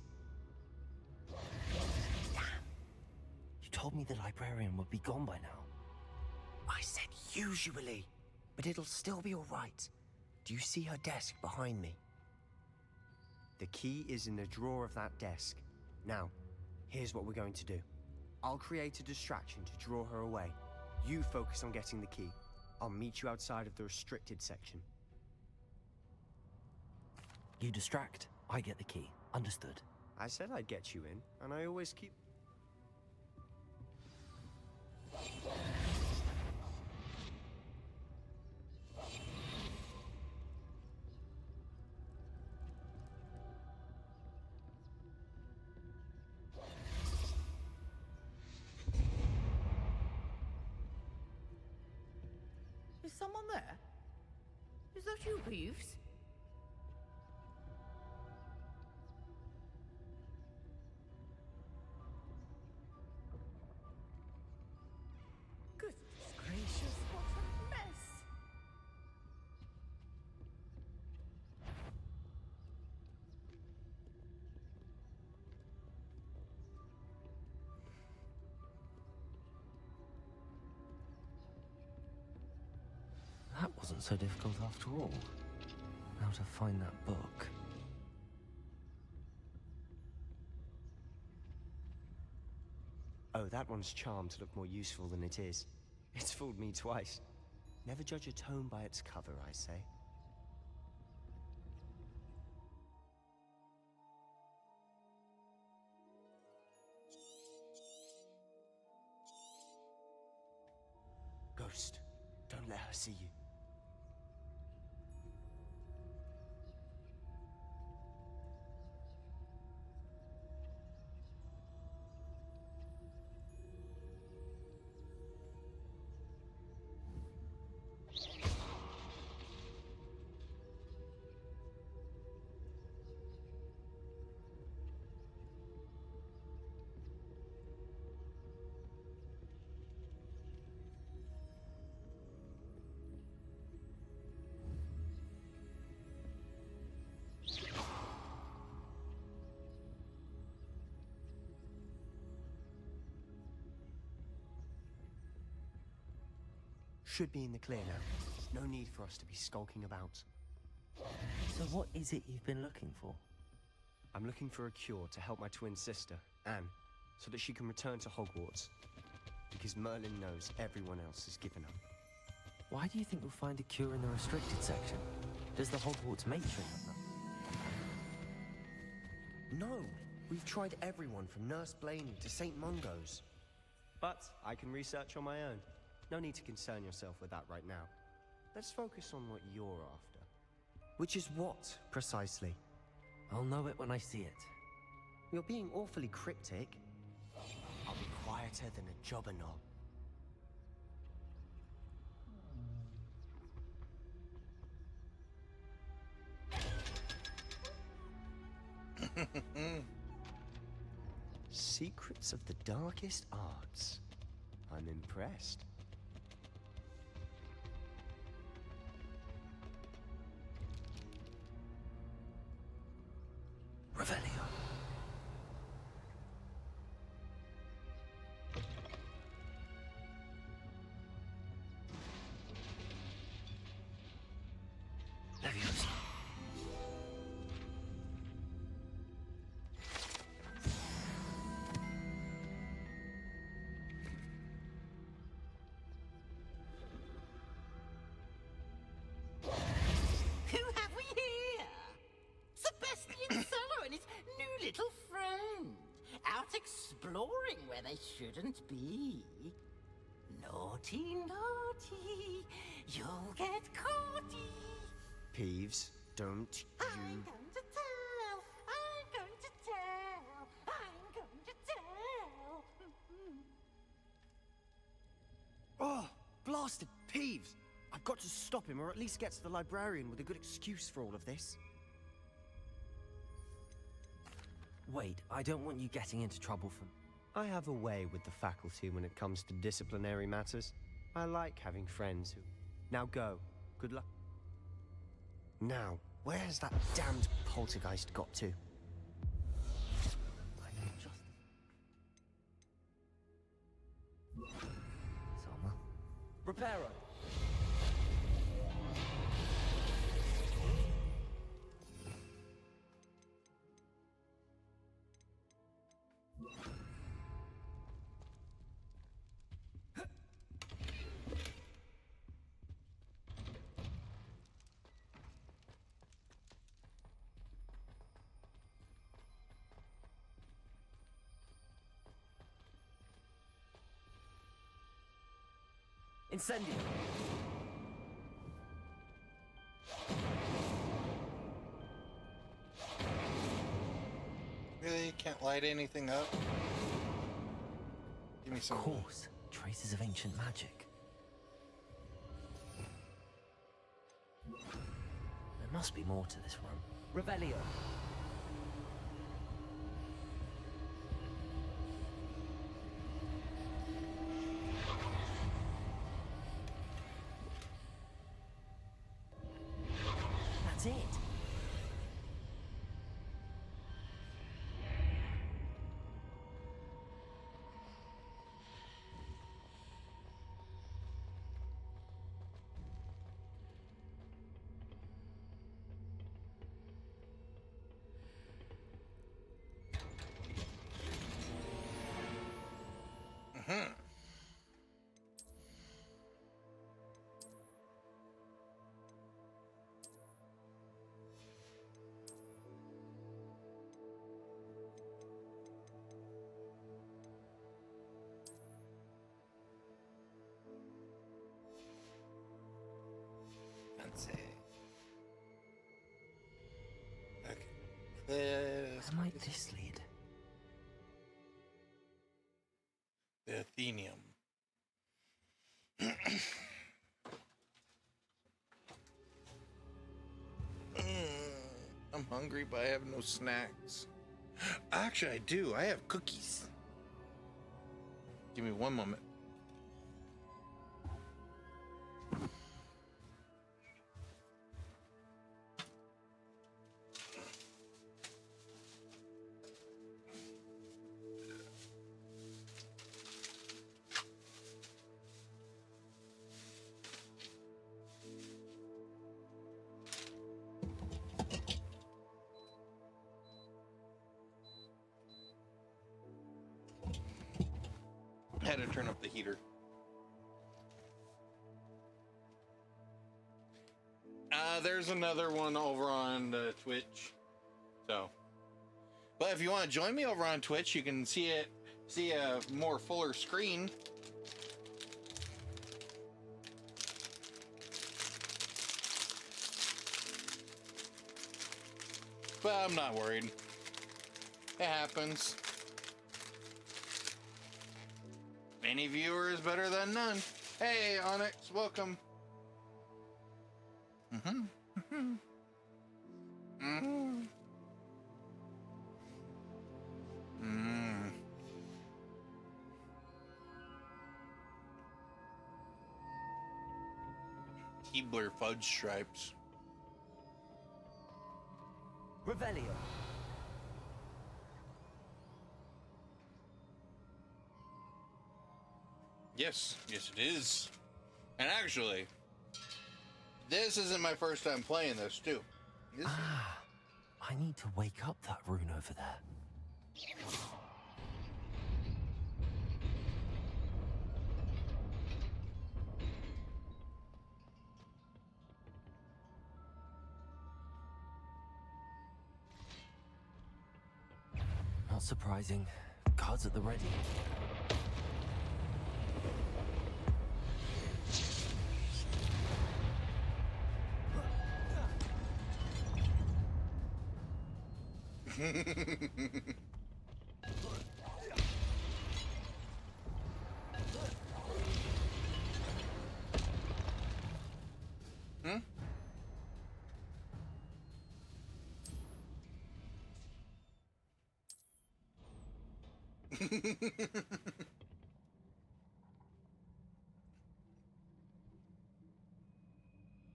Damn. You told me the librarian would be gone by now. I said usually, but it'll still be all right. Do you see her desk behind me? The key is in the drawer of that desk. Now, here's what we're going to do. I'll create a distraction to draw her away. You focus on getting the key. I'll meet you outside of the restricted section. You distract, I get the key. Understood. I said I'd get you in, and I always keep... Is someone there? Is that you, Peeves? Goodness gracious, what a mess! That wasn't so difficult after all. How to find that book. Oh, that one's charmed to look more useful than it is. It's fooled me twice. Never judge a tome by its cover, I say. Ghost, don't let her see you. Should be in the clear now. No need for us to be skulking about. So what is it you've been looking for? I'm looking for a cure to help my twin sister, Anne, so that she can return to Hogwarts. Because Merlin knows everyone else has given up. Why do you think we'll find a cure in the restricted section? Does the Hogwarts matron have them? No! We've tried everyone from Nurse Blaney to St. Mungo's. But I can research on my own. No need to concern yourself with that right now. Let's focus on what you're after. Which is what, precisely? I'll know it when I see it. You're being awfully cryptic. I'll be quieter than a jobberknoll. Secrets of the darkest arts. I'm impressed. Revelio. Leviosa. Who have we here? Sebastian Cello and his new little friend, out exploring where they shouldn't be. Naughty, naughty, you'll get caughty. Peeves, don't you... I'm going to tell, I'm going to tell, I'm going to tell. Oh, blasted Peeves! I've got to stop him, or at least get to the librarian with a good excuse for all of this. Wait, I don't want you getting into trouble for... I have a way with the faculty when it comes to disciplinary matters. I like having friends who... Now go. Good luck. Now, where's that damned poltergeist got to? Preparo. Incendio. Really? You can't light anything up? Give me some. Of course. Traces of ancient magic. There must be more to this room. Revelio. That's it. Where might this lead? The Athenium. I'm hungry, but I have no snacks. Actually, I do. I have cookies. Give me one moment. I had to turn up the heater. There's another one over on Twitch. So, but if you want to join me over on Twitch, you can see a more fuller screen. But I'm not worried. It happens. Any viewer is better than none. Hey, Onyx, welcome. Keebler fudge stripes. Revelio. Yes, yes it is. And actually, this isn't my first time playing this too. I need to wake up that rune over there. Not surprising. Cards at the ready.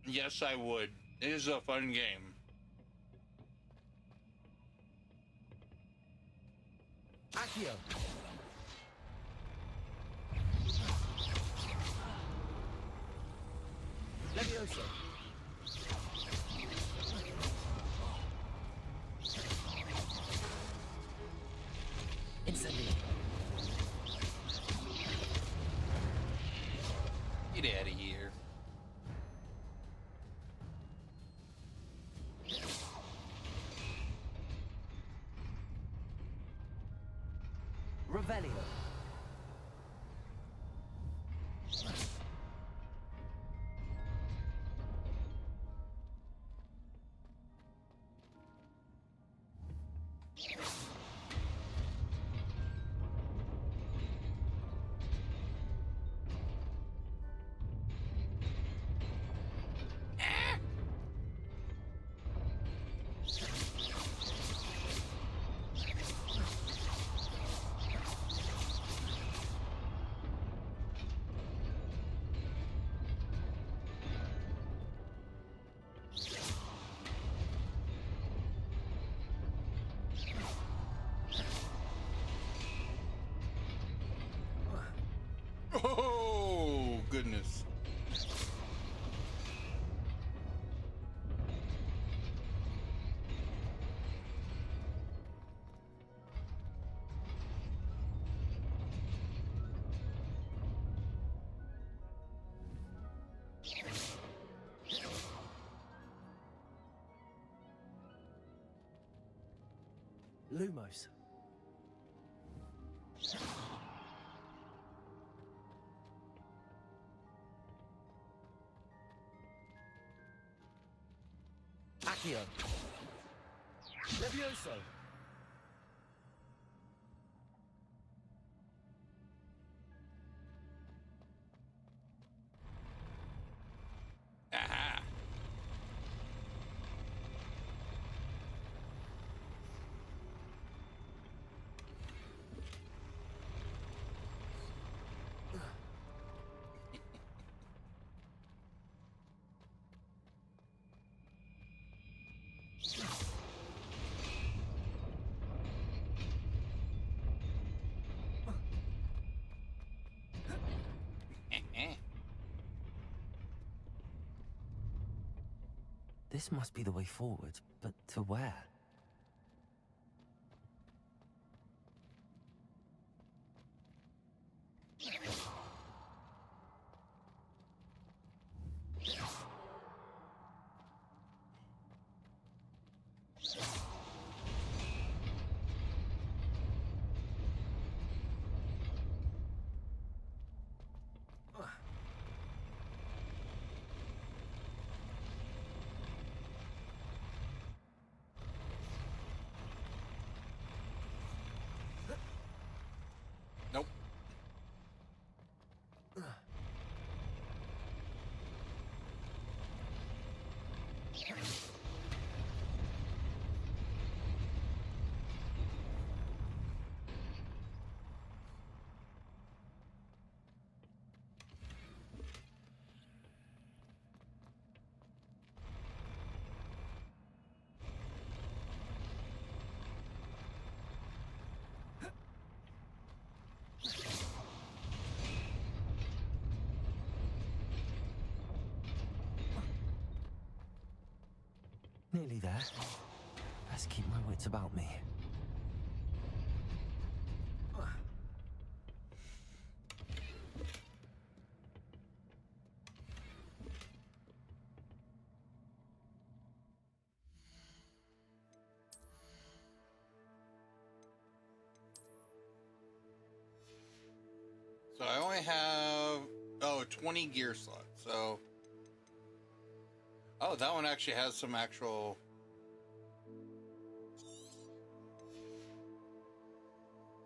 Yes, I would. It is a fun game. Accio. Levioso. Incendio. Get out of here. Revelio. Oh, goodness. Lumos. Accio. Levioso. Aha. This must be the way forward, but to where? Nope. Nearly there. Best keep my wits about me. So I only have 20 gear slots. So that one actually has some actual.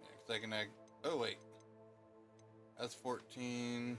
Yeah, 'cause I can. Oh wait, that's 14.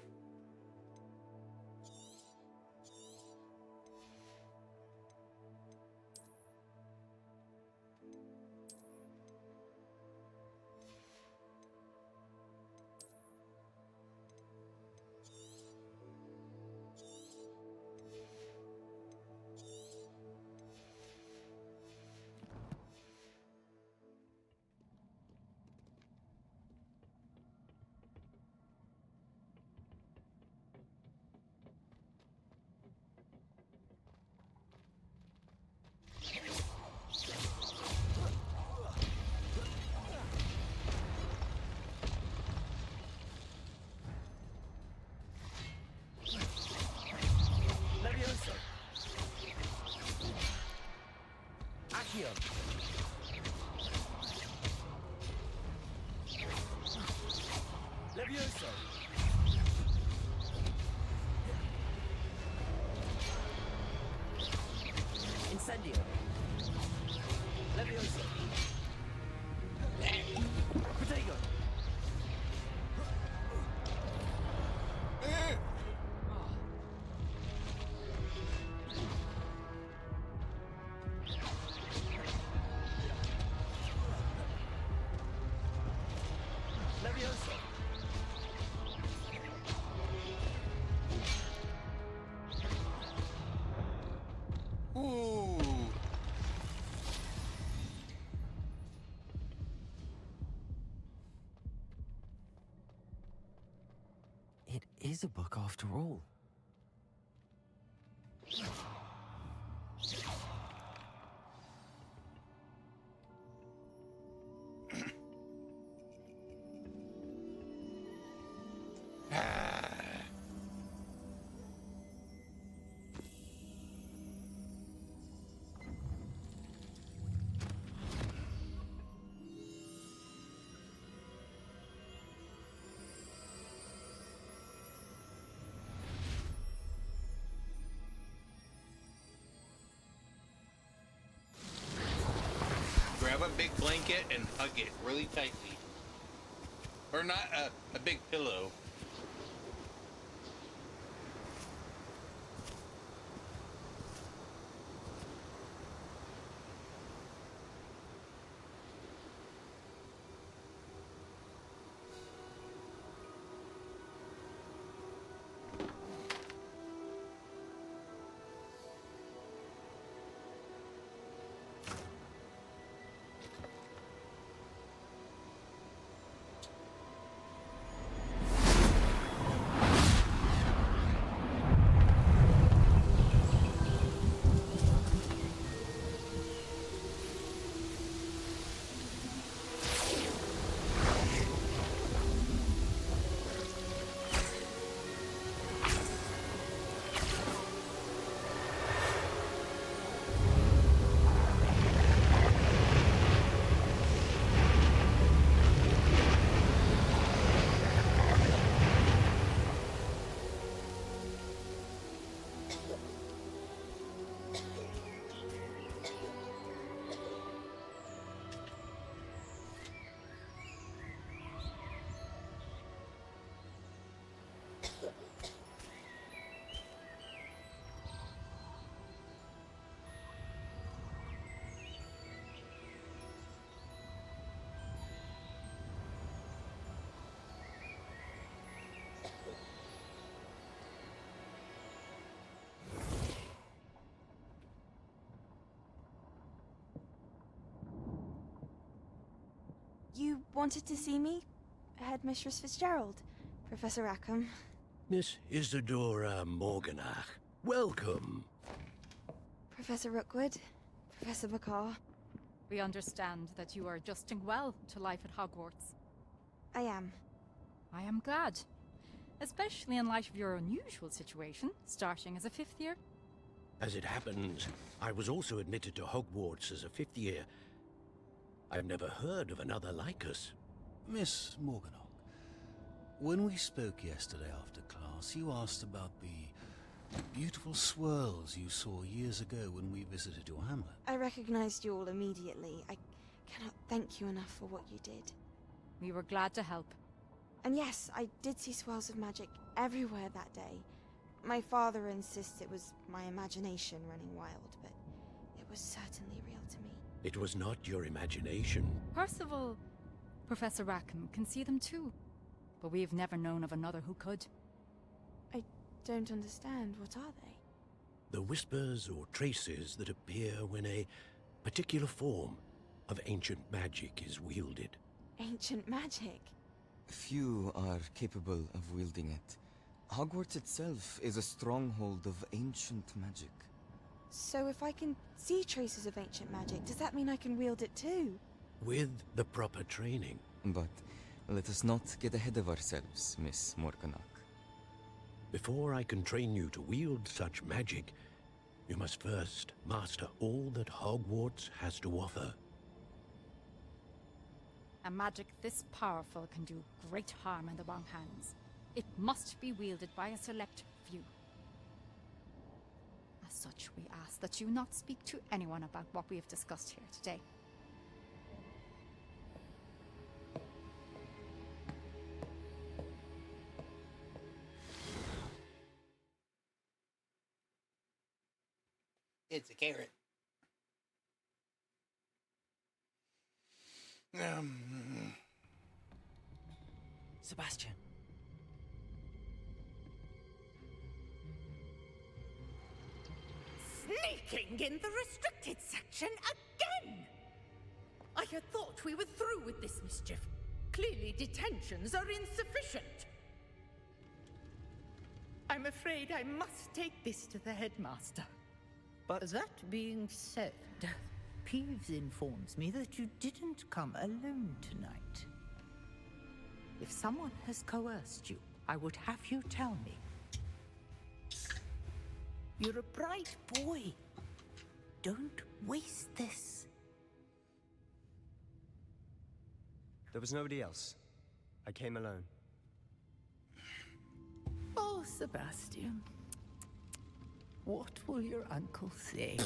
is a book after all. Grab a big blanket and hug it really tightly. Or not a big pillow. You wanted to see me? Headmistress Fitzgerald, Professor Rackham. Miss Isadora Morganach, welcome. Professor Rookwood, Professor McCaw. We understand that you are adjusting well to life at Hogwarts. I am. I am glad. Especially in light of your unusual situation, starting as a 5th year. As it happens, I was also admitted to Hogwarts as a 5th year. I've never heard of another like us. Miss Morganach, when we spoke yesterday after class, you asked about the beautiful swirls you saw years ago when we visited your hamlet. I recognized you all immediately. I cannot thank you enough for what you did. We were glad to help. And yes, I did see swirls of magic everywhere that day. My father insists it was my imagination running wild, but it was certainly real to me. It was not your imagination. Percival, Professor Rackham can see them too. But we have never known of another who could. I don't understand. What are they? The whispers or traces that appear when a particular form of ancient magic is wielded. Ancient magic? Few are capable of wielding it. Hogwarts itself is a stronghold of ancient magic. So if I can see traces of ancient magic, does that mean I can wield it too? With the proper training. But let us not get ahead of ourselves, Miss Morganach. Before I can train you to wield such magic, you must first master all that Hogwarts has to offer. A magic this powerful can do great harm in the wrong hands. It must be wielded by a select few. As such, we ask that you not speak to anyone about what we have discussed here today. It's a carrot. Sebastian. Sneaking in the restricted section again! I had thought we were through with this mischief. Clearly detentions are insufficient. I'm afraid I must take this to the headmaster. But that being said, Peeves informs me that you didn't come alone tonight. If someone has coerced you, I would have you tell me. You're a bright boy. Don't waste this. There was nobody else. I came alone. Oh, Sebastian. What will your uncle say?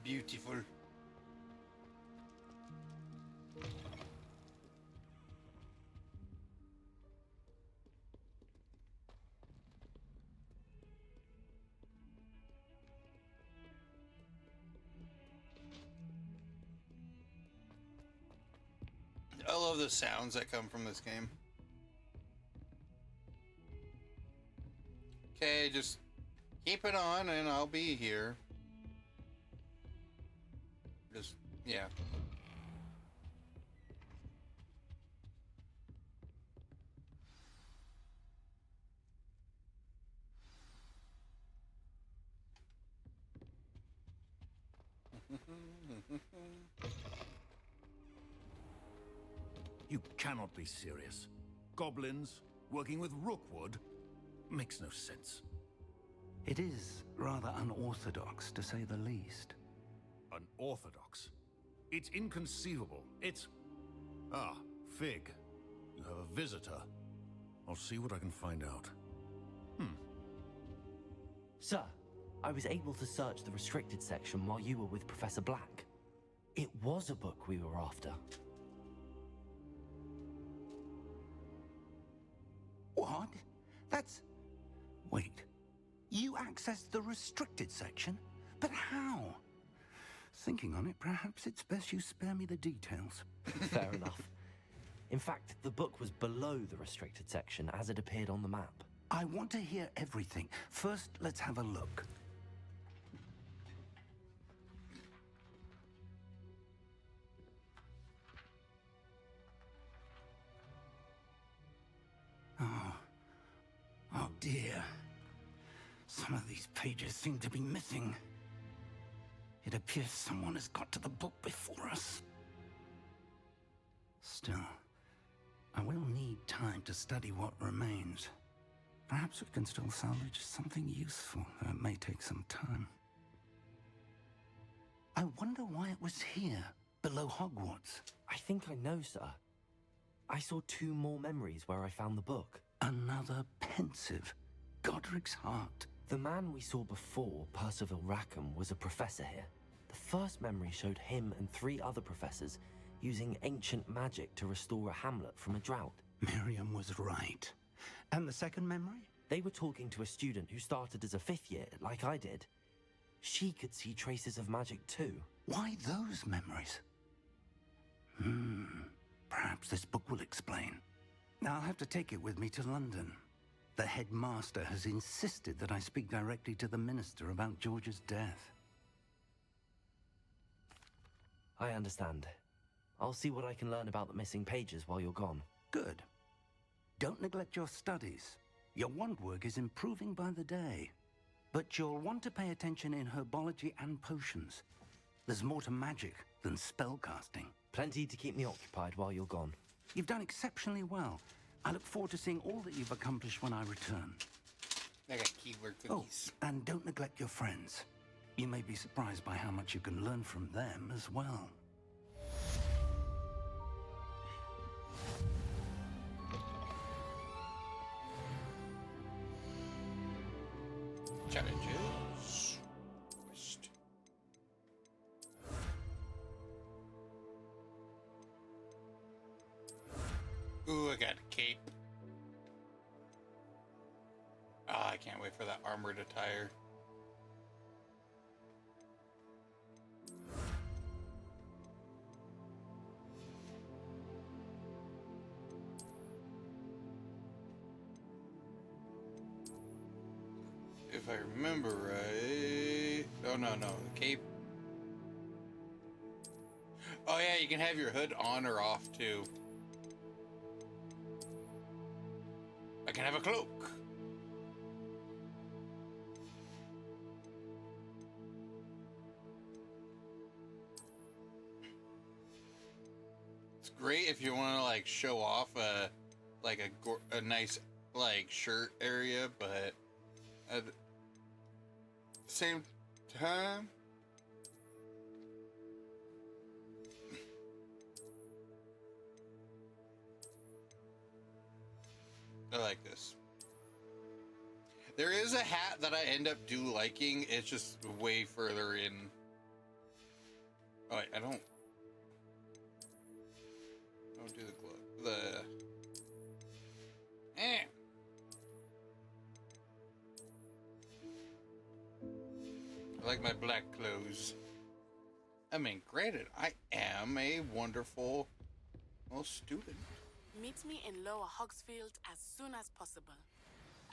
Beautiful. I love the sounds that come from this game. Okay, just keep it on and I'll be here. Just, yeah. You cannot be serious. Goblins working with Rookwood makes no sense. It is rather unorthodox, to say the least. Unorthodox? It's inconceivable. It's... Ah, Fig. You have a visitor. I'll see what I can find out. Sir, I was able to search the restricted section while you were with Professor Black. It was a book we were after. What? That's... Wait. You accessed the restricted section? But how? Thinking on it, perhaps it's best you spare me the details. Fair enough. In fact, the book was below the restricted section as it appeared on the map. I want to hear everything. First, let's have a look. Oh dear. Some of these pages seem to be missing. It appears someone has got to the book before us. Still, I will need time to study what remains. Perhaps we can still salvage something useful, though it may take some time. I wonder why it was here, below Hogwarts. I think I know, sir. I saw 2 more memories where I found the book. Another pensive. Godric's heart. The man we saw before, Percival Rackham, was a professor here. The first memory showed him and 3 other professors using ancient magic to restore a hamlet from a drought. Miriam was right. And the second memory? They were talking to a student who started as a 5th year, like I did. She could see traces of magic too. Why those memories? Perhaps this book will explain. Now I'll have to take it with me to London. The headmaster has insisted that I speak directly to the minister about George's death. I understand. I'll see what I can learn about the missing pages while you're gone. Good. Don't neglect your studies. Your wand work is improving by the day. But you'll want to pay attention in herbology and potions. There's more to magic than spellcasting. Plenty to keep me occupied while you're gone. You've done exceptionally well. I look forward to seeing all that you've accomplished when I return. I got keyword cookies. Oh, and don't neglect your friends. You may be surprised by how much you can learn from them as well. Challenges. Quest. Ooh, I got a cape. Ah, I can't wait for that armored attire. If I remember right... Oh, no, the cape. Oh, yeah, you can have your hood on or off, too. I can have a cloak. It's great if you want to, like, show off a nice, like, shirt area, but at the same time, I like this. There is a hat that I end up liking. It's just way further in. Oh, wait, I don't do the glove. I like my black clothes. I mean, granted, I am a wonderful student. Meet me in Lower Hogsfield as soon as possible.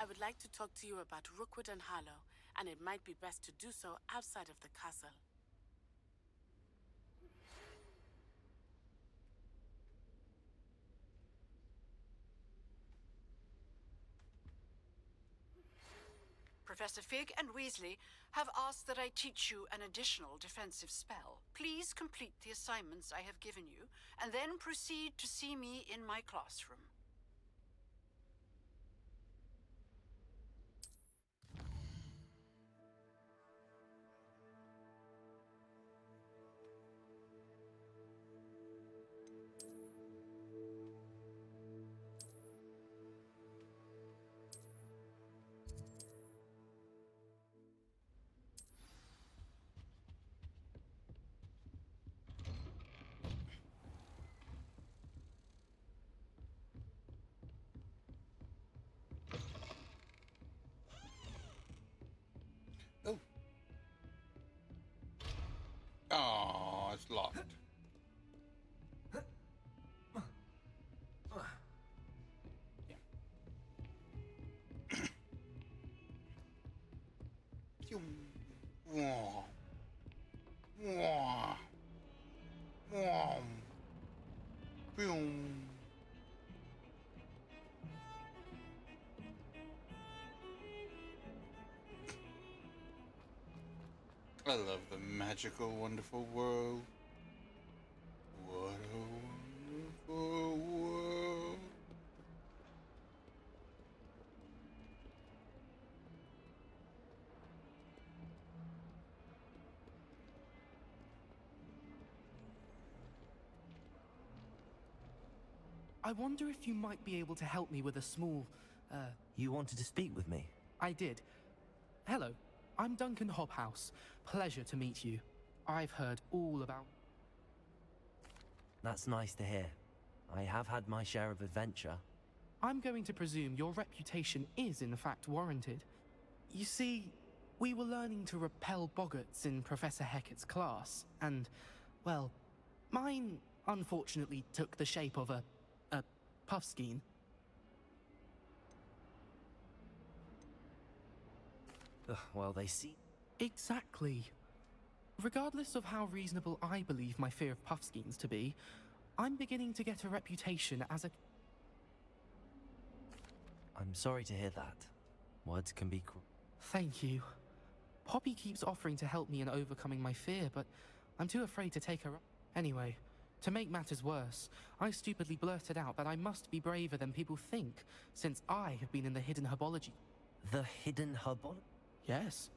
I would like to talk to you about Rookwood and Harlow, and it might be best to do so outside of the castle. Professor Fig and Weasley have asked that I teach you an additional defensive spell. Please complete the assignments I have given you, and then proceed to see me in my classroom. Oh, it's locked. I love the magical, wonderful world. What a wonderful world. I wonder if you might be able to help me with a small, You wanted to speak with me? I did. Hello, I'm Duncan Hobhouse. Pleasure to meet you. I've heard all about... That's nice to hear. I have had my share of adventure. I'm going to presume your reputation is in fact warranted. You see, we were learning to repel boggarts in Professor Hecat's class, and, well, mine unfortunately took the shape of a puffskein. Well, they see... Exactly. Regardless of how reasonable I believe my fear of puffskeins to be, I'm beginning to get a reputation as a... I'm sorry to hear that. Words can be cruel. Thank you. Poppy keeps offering to help me in overcoming my fear, but I'm too afraid to take her up. Anyway, to make matters worse, I stupidly blurted out that I must be braver than people think, since I have been in the hidden herbology. The hidden herbology? Yes.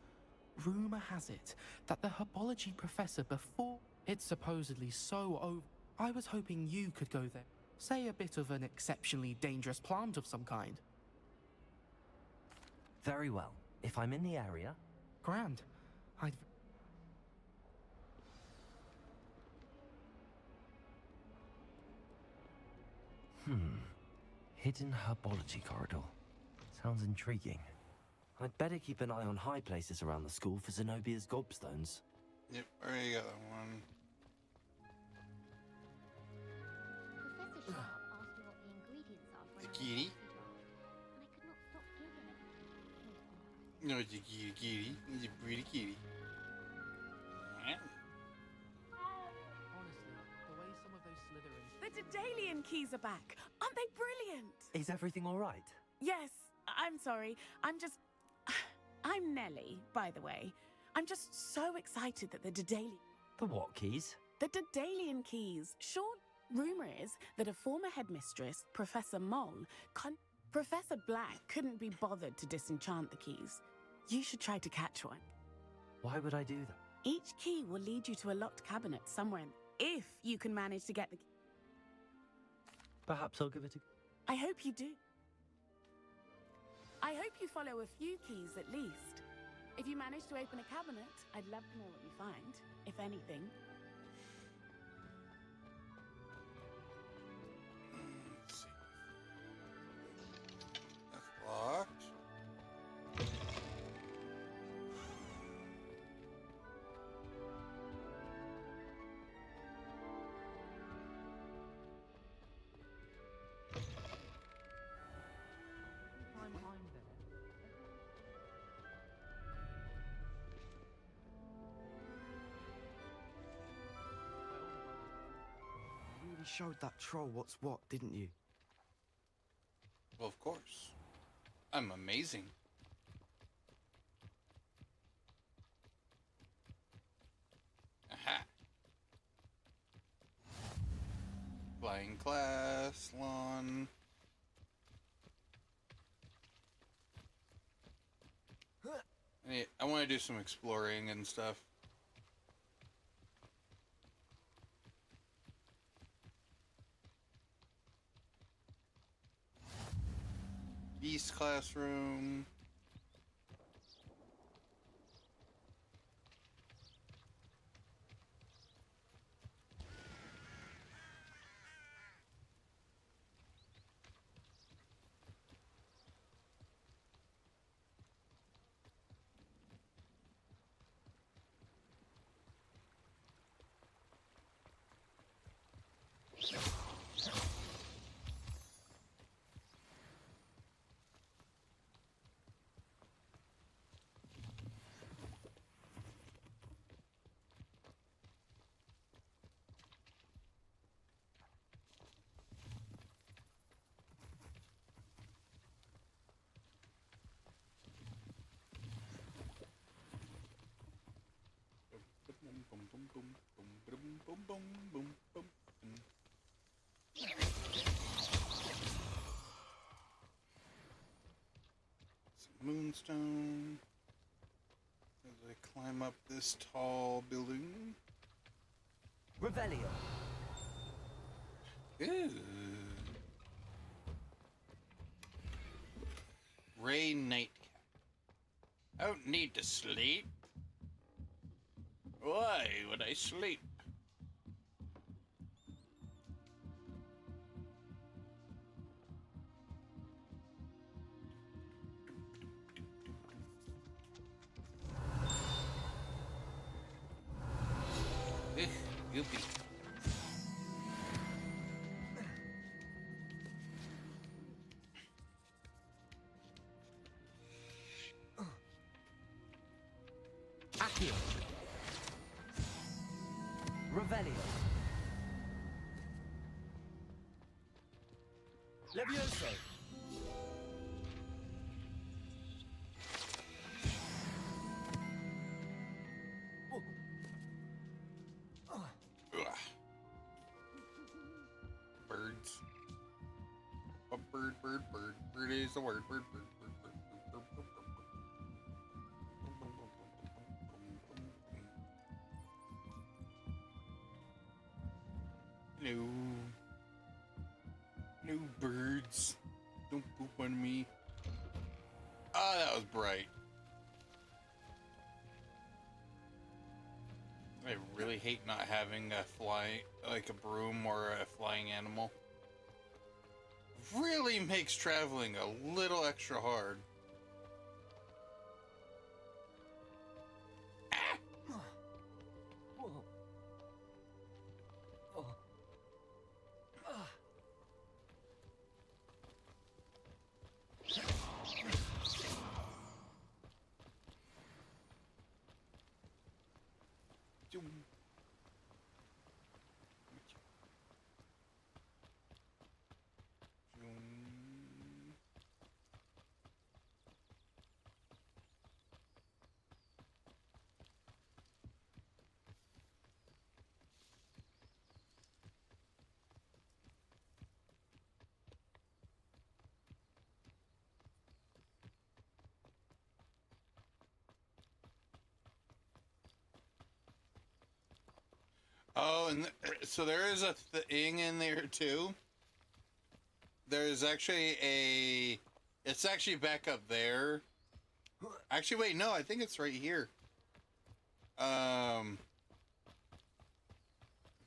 Rumor has it that the herbology professor before it's supposedly so over. I was hoping you could go there. Say a bit of an exceptionally dangerous plant of some kind. Very well. If I'm in the area... Grand. I'd... Hidden herbology corridor. Sounds intriguing. I'd better keep an eye on high places around the school for Zenobia's gobstones. Yep, already got that one. Professor Sharp asked me what the ingredients are for The an kitty? and I could not stop giggling. No, it's a kitty. It's a pretty kitty. Honestly, the way some of those Slytherins... The Daedalian keys are back. Aren't they brilliant? Is everything all right? Yes, I'm sorry. I'm Nellie, by the way. I'm just so excited that the Daedalian... The what keys? The Daedalian keys. Sure, rumor is that a former headmistress, Professor Mole, Professor Black couldn't be bothered to disenchant the keys. You should try to catch one. Why would I do that? Each key will lead you to a locked cabinet somewhere, if you can manage to get the... Perhaps I'll give it a... I hope you do. I hope you follow a few keys at least. If you manage to open a cabinet, I'd love to know what you find, if anything. Let's see. That's locked. You really showed that troll what's what, didn't you? Well, of course. I'm amazing. Aha. Flying class, lawn. I want to do some exploring and stuff. Beast classroom. Some moonstone as I climb up this tall building. Revelio. Ew. Ray nightcap. I don't need to sleep. Why would I sleep? Ugh, goopy. Accio. Revelio. Levioso. Ugh. Birds. A bird, bird, bird. Bird is the word. Bird, bird, bird, bird, bird, bird, bird, bird, bird. No. No birds. Don't poop on me. Ah, that was bright. I really hate not having a like a broom or a flying animal. Really makes traveling a little extra hard. Oh, and so there is a thing in there too. There's actually it's actually back up there. Actually, wait, no, I think it's right here. I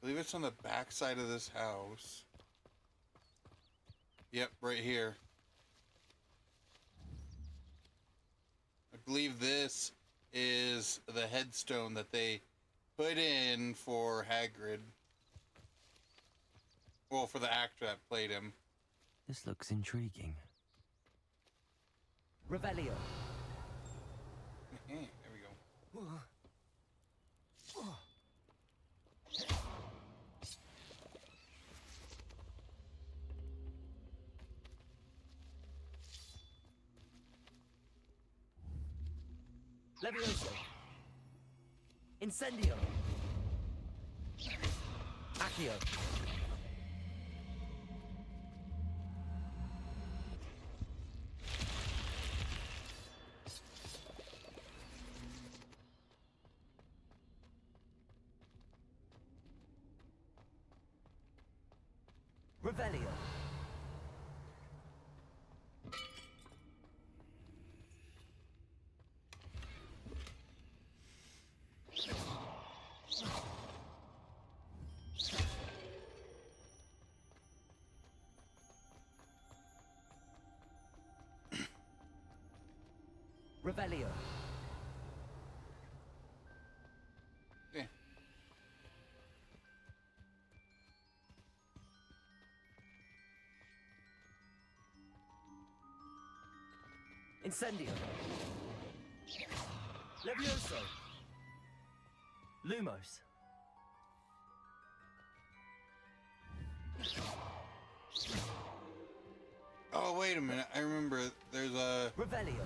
believe it's on the back side of this house. Yep, right here. I believe this is the headstone that they put in for Hagrid. Well, for the actor that played him. This looks intriguing. Revelio. There we go. Levioso. Incendio. Accio. Revelio. Revelio. Yeah. Incendio. Levioso. Lumos. Oh, wait a minute. I remember there's a... Revelio.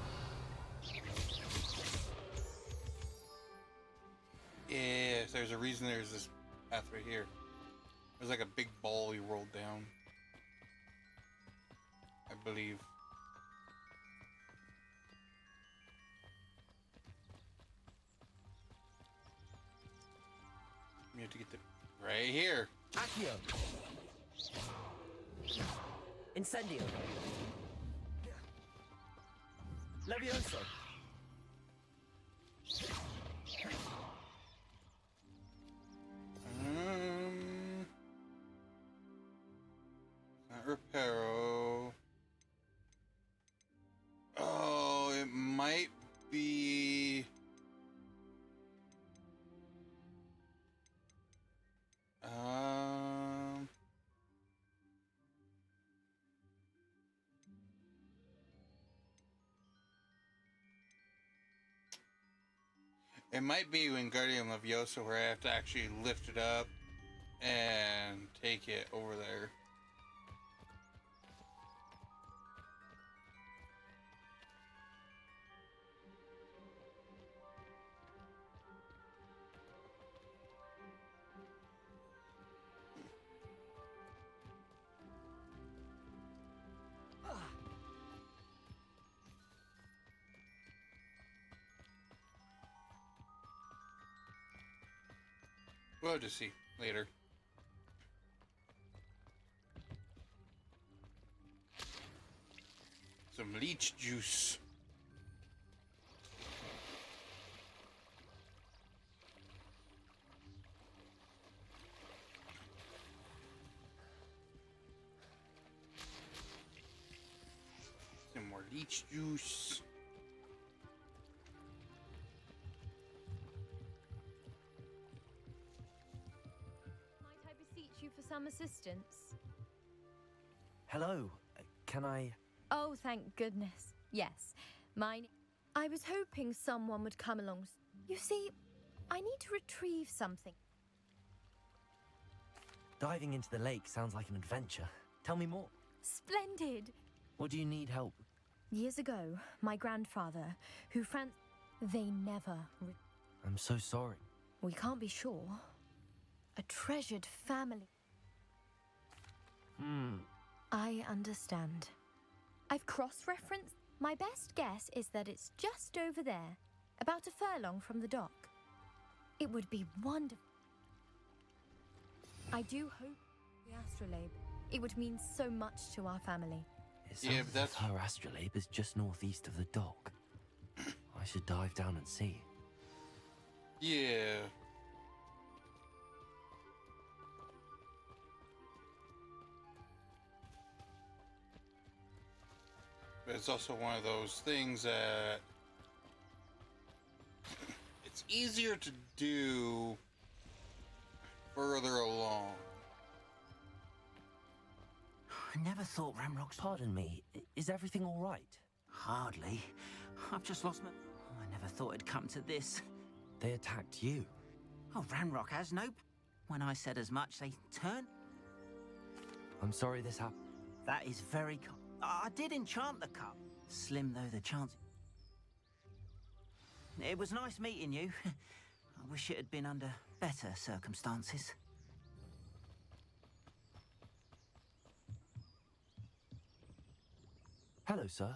Yes, there's a reason there's this path right here. There's like a big ball you rolled down. I believe. You have to get the... Right here. Accio. Incendio. Levioso. Not Reparo. Oh, it might be... It might be Wingardium Leviosa where I have to actually lift it up and take it over there. We'll just see later. Some leech juice. Some more leech juice. Might I beseech you for some assistance? Hello. Can I... Oh, thank goodness. Yes, mine. I was hoping someone would come along. You see, I need to retrieve something. Diving into the lake sounds like an adventure. Tell me more. Splendid! What do you need help? Years ago, my grandfather, who they never. I'm so sorry. We can't be sure. A treasured family. I understand. I've cross-referenced. My best guess is that it's just over there, about a furlong from the dock. It would be wonderful. I do hope the astrolabe. It would mean so much to our family. It sounds as if her astrolabe is just northeast of the dock. I should dive down and see. Yeah. But it's also one of those things that it's easier to do further along. I never thought Ramrock's... Pardon me, is everything all right? Hardly. I've just lost my... I never thought it'd come to this. They attacked you. Oh, Ramrock has no... When I said as much, they turned... I'm sorry this happened. That is very... I did enchant the cup. Slim though the chance... It was nice meeting you. I wish it had been under better circumstances. Hello, sir.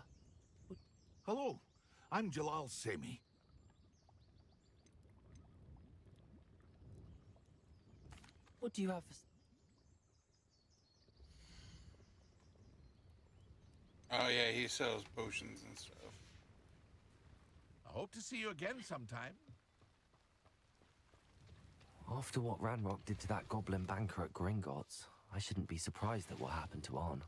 Hello, I'm Jalal Semi. What do you have for... Oh yeah, he sells potions and stuff. I hope to see you again sometime. After what Ranrock did to that goblin banker at Gringotts, I shouldn't be surprised at what happened to Arn.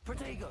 Protego!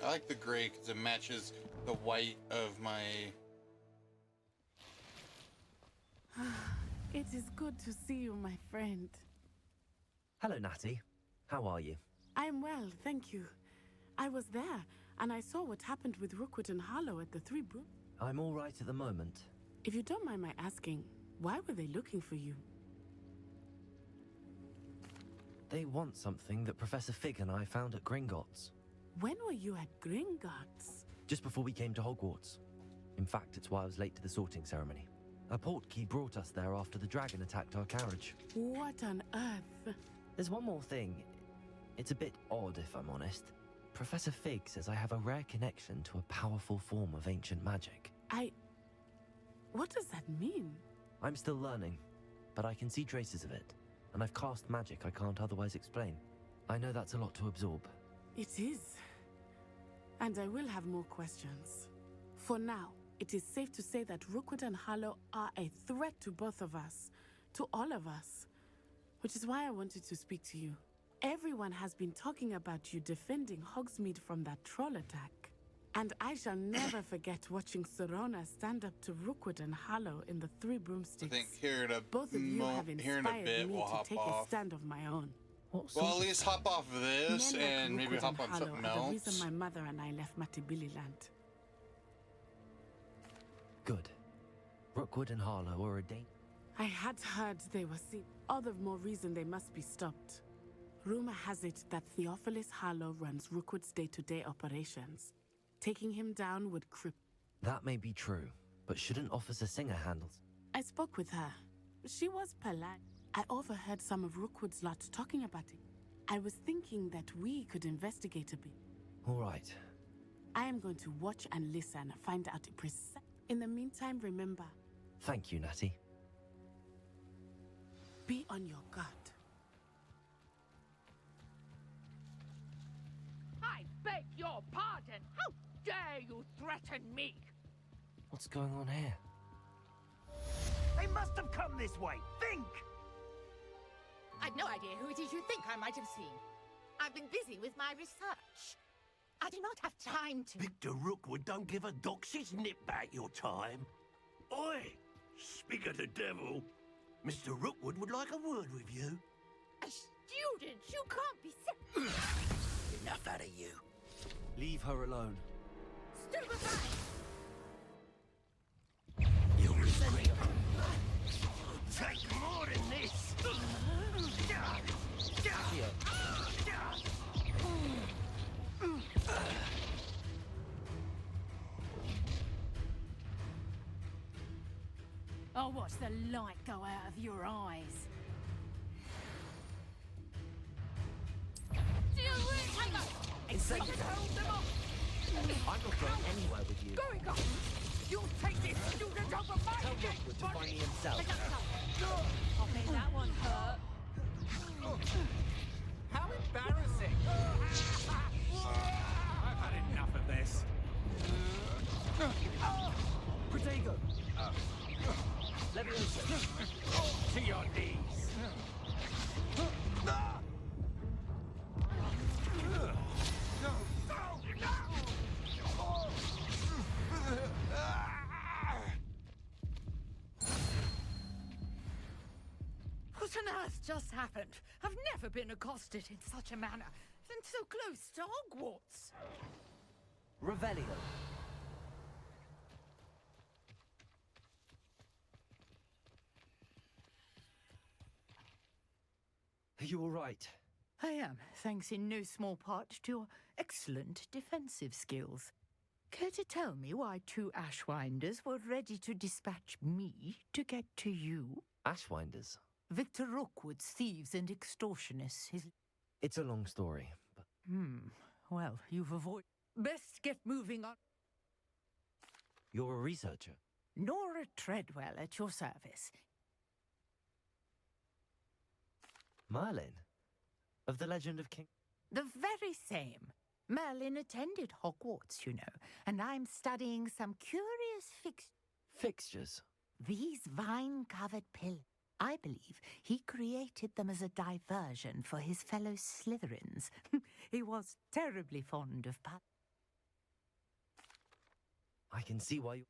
I like the gray because it matches the white of my... It is good to see you, my friend. Hello, Natty. How are you? I'm well, thank you. I was there, and I saw what happened with Rookwood and Harlow at the Three Broom. I'm all right at the moment. If you don't mind my asking, why were they looking for you? They want something that Professor Fig and I found at Gringotts. When were you at Gringotts? Just before we came to Hogwarts. In fact, it's why I was late to the sorting ceremony. A portkey brought us there after the dragon attacked our carriage. What on earth? There's one more thing. It's a bit odd, if I'm honest. Professor Fig says I have a rare connection to a powerful form of ancient magic. What does that mean? I'm still learning, but I can see traces of it, and I've cast magic I can't otherwise explain. I know that's a lot to absorb. It is. And I will have more questions. For now, it is safe to say that Rookwood and Harlow are a threat to both of us, to all of us. Which is why I wanted to speak to you. Everyone has been talking about you defending Hogsmeade from that troll attack. And I shall never forget watching Serona stand up to Rookwood and Harlow in the Three Broomsticks. I think here in a, Both of you have here in a inspired bit me we'll to hop take off. a stand of my own. Well, at least hop off of this Men like and maybe Rookwood hop on Harlow something are the else. reason my mother and I left Matabeleland. Good. Rookwood and Harlow are a danger. I had heard they were seen. All the more reason they must be stopped. Rumor has it that Theophilus Harlow runs Rookwood's day-to-day operations. Taking him down would cripple. That may be true, but shouldn't Officer Singer handle? I spoke with her. She was polite. I overheard some of Rookwood's lot talking about it. I was thinking that we could investigate a bit. All right. I am going to watch and listen, find out precise. In the meantime, remember, Thank you, Natty. be on your guard. I beg your pardon. How dare you threaten me? What's going on here? They must have come this way. Think! I've no idea who it is you think I might have seen. I've been busy with my research. I do not have time to... Victor Rookwood don't give a doxy's nip back your time. Oi! Speak of the devil. Mr. Rookwood would like a word with you. A student? You can't be... Enough out of you. Leave her alone. Stupefy! You'll regret it. Take more than this. I'll watch the light go out of your eyes. Insane. Hold them off! I'm not going anywhere with you. Going on! You'll take this student over my Tell dead Rookwood to body! find me himself. I'll bet that one hurt. How embarrassing! I've had enough of this. Protego! Leviosa! To your knees! What on earth just happened? I've never been accosted in such a manner, and so close to Hogwarts. Revelio. Are you all right? I am, thanks in no small part to your excellent defensive skills. Care to tell me why two Ashwinders were ready to dispatch me to get to you? Ashwinders? Victor Rookwood's thieves and extortionists. It's a long story, but... Well, you've avoided... Best get moving on. You're a researcher? Nora Treadwell at your service. Merlin? Of the Legend of King... The very same. Merlin attended Hogwarts, you know, and I'm studying some curious Fixtures? These vine-covered pillars. I believe he created them as a diversion for his fellow Slytherins. He was terribly fond of I can see why you...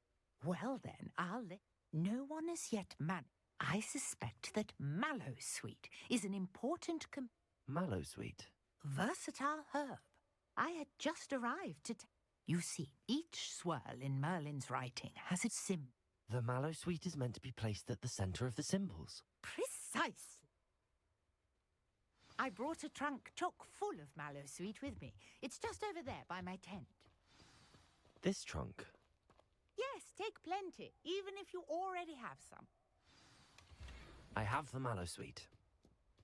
Well then, I'll let... No one has yet I suspect that Mallowsweet is an important Mallowsweet? versatile herb. I had just arrived to You see, each swirl in Merlin's writing has its symbol. The Mallowsweet is meant to be placed at the center of the symbols. Precisely. I brought a trunk chock full of Mallowsweet with me. It's just over there by my tent. This trunk? Yes, take plenty, even if you already have some. I have the Mallowsweet.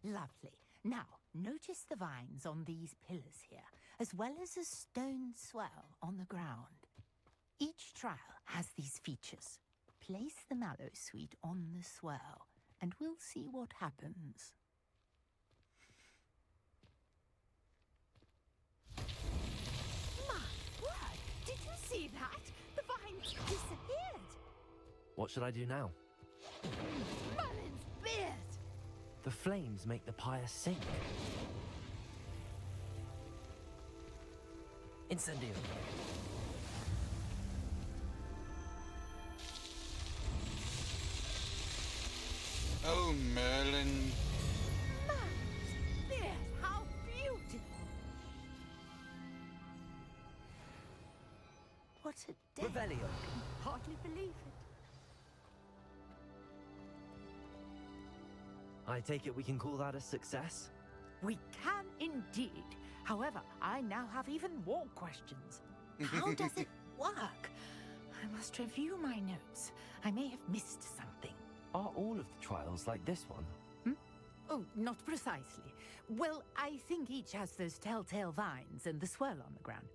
Lovely. Now, notice the vines on these pillars here, as well as a stone swell on the ground. Each trial has these features. Place the Mallowsweet on the swell, and we'll see what happens. My word! Did you see that? The vines disappeared! What should I do now? Merlin's beard! The flames make the pyre sink. Incendio. Oh, Merlin. Yes, how beautiful! What a day! Revelio. I can hardly believe it. I take it we can call that a success? We can indeed. However, I now have even more questions. How does it work? I must review my notes. I may have missed something. Are all of the trials like this one? Oh, not precisely. Well, I think each has those telltale vines and the swirl on the ground.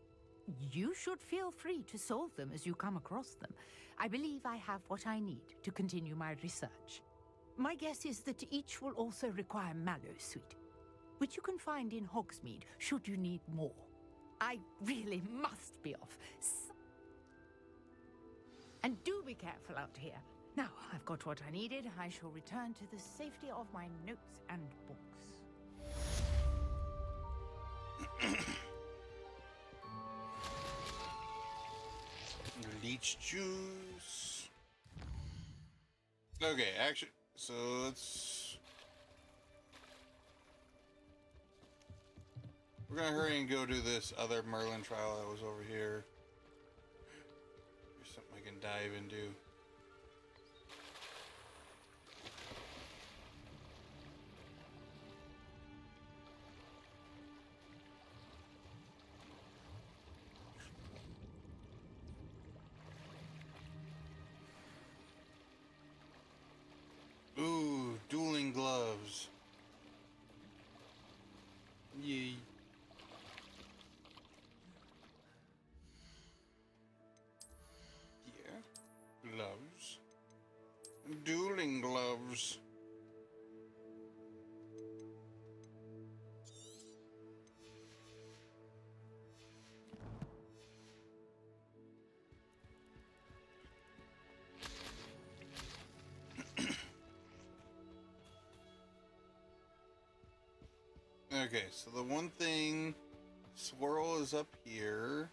You should feel free to solve them as you come across them. I believe I have what I need to continue my research. My guess is that each will also require mallow sweet, which you can find in Hogsmeade should you need more. I really must be off. And do be careful out here. Now, I've got what I needed. I shall return to the safety of my notes and books. Leech juice. Okay, actually, so let's... We're gonna hurry and go do this other Merlin trial that was over here. There's something I can dive into. Ooh, dueling gloves. Yay. Yeah. Gloves. Dueling gloves. Okay, so the one thing, swirl is up here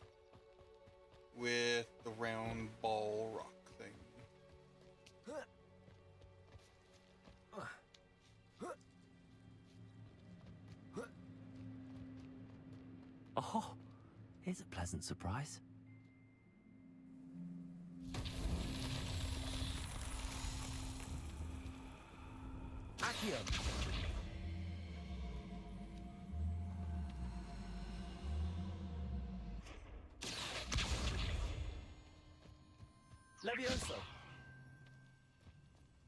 with the round ball rock thing. Oh, here's a pleasant surprise. Accio. Levioso.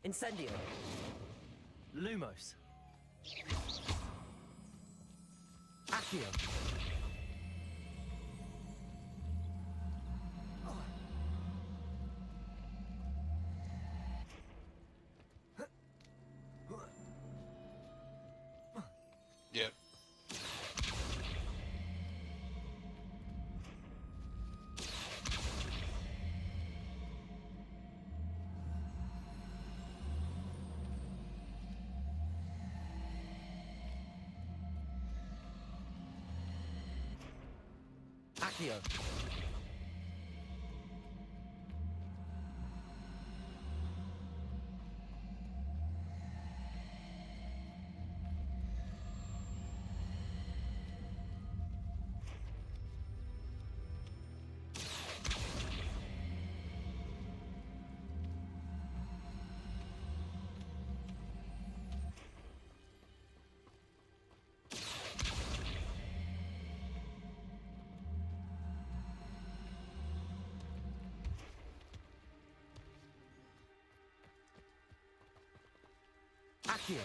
Incendio. Lumos. Accio. Yep. Accio. Accio.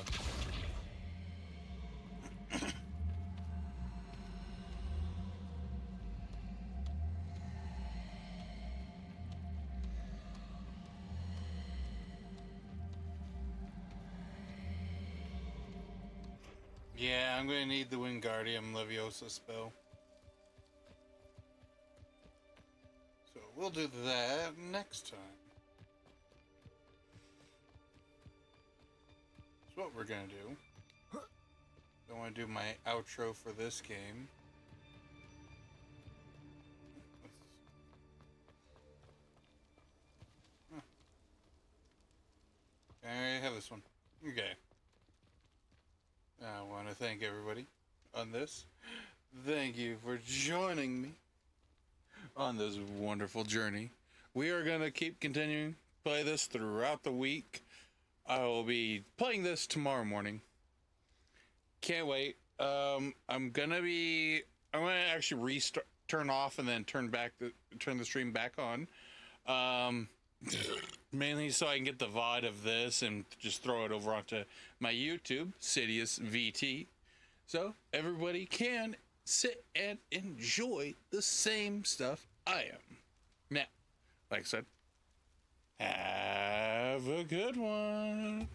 Yeah, I'm gonna need the Wingardium Leviosa spell. So we'll do that next time. That's what we're gonna do. I want to do my outro for this game. this one. Okay. I want to thank everybody on this. Thank you for joining me on this wonderful journey. We are going to keep continuing to play this throughout the week. I will be playing this tomorrow morning. Can't wait. I'm gonna actually turn off and then turn the stream back on. Mainly so I can get the VOD of this and just throw it over onto my YouTube, Sidious VT. So everybody can sit and enjoy the same stuff I am. Now, like I said, have a good one.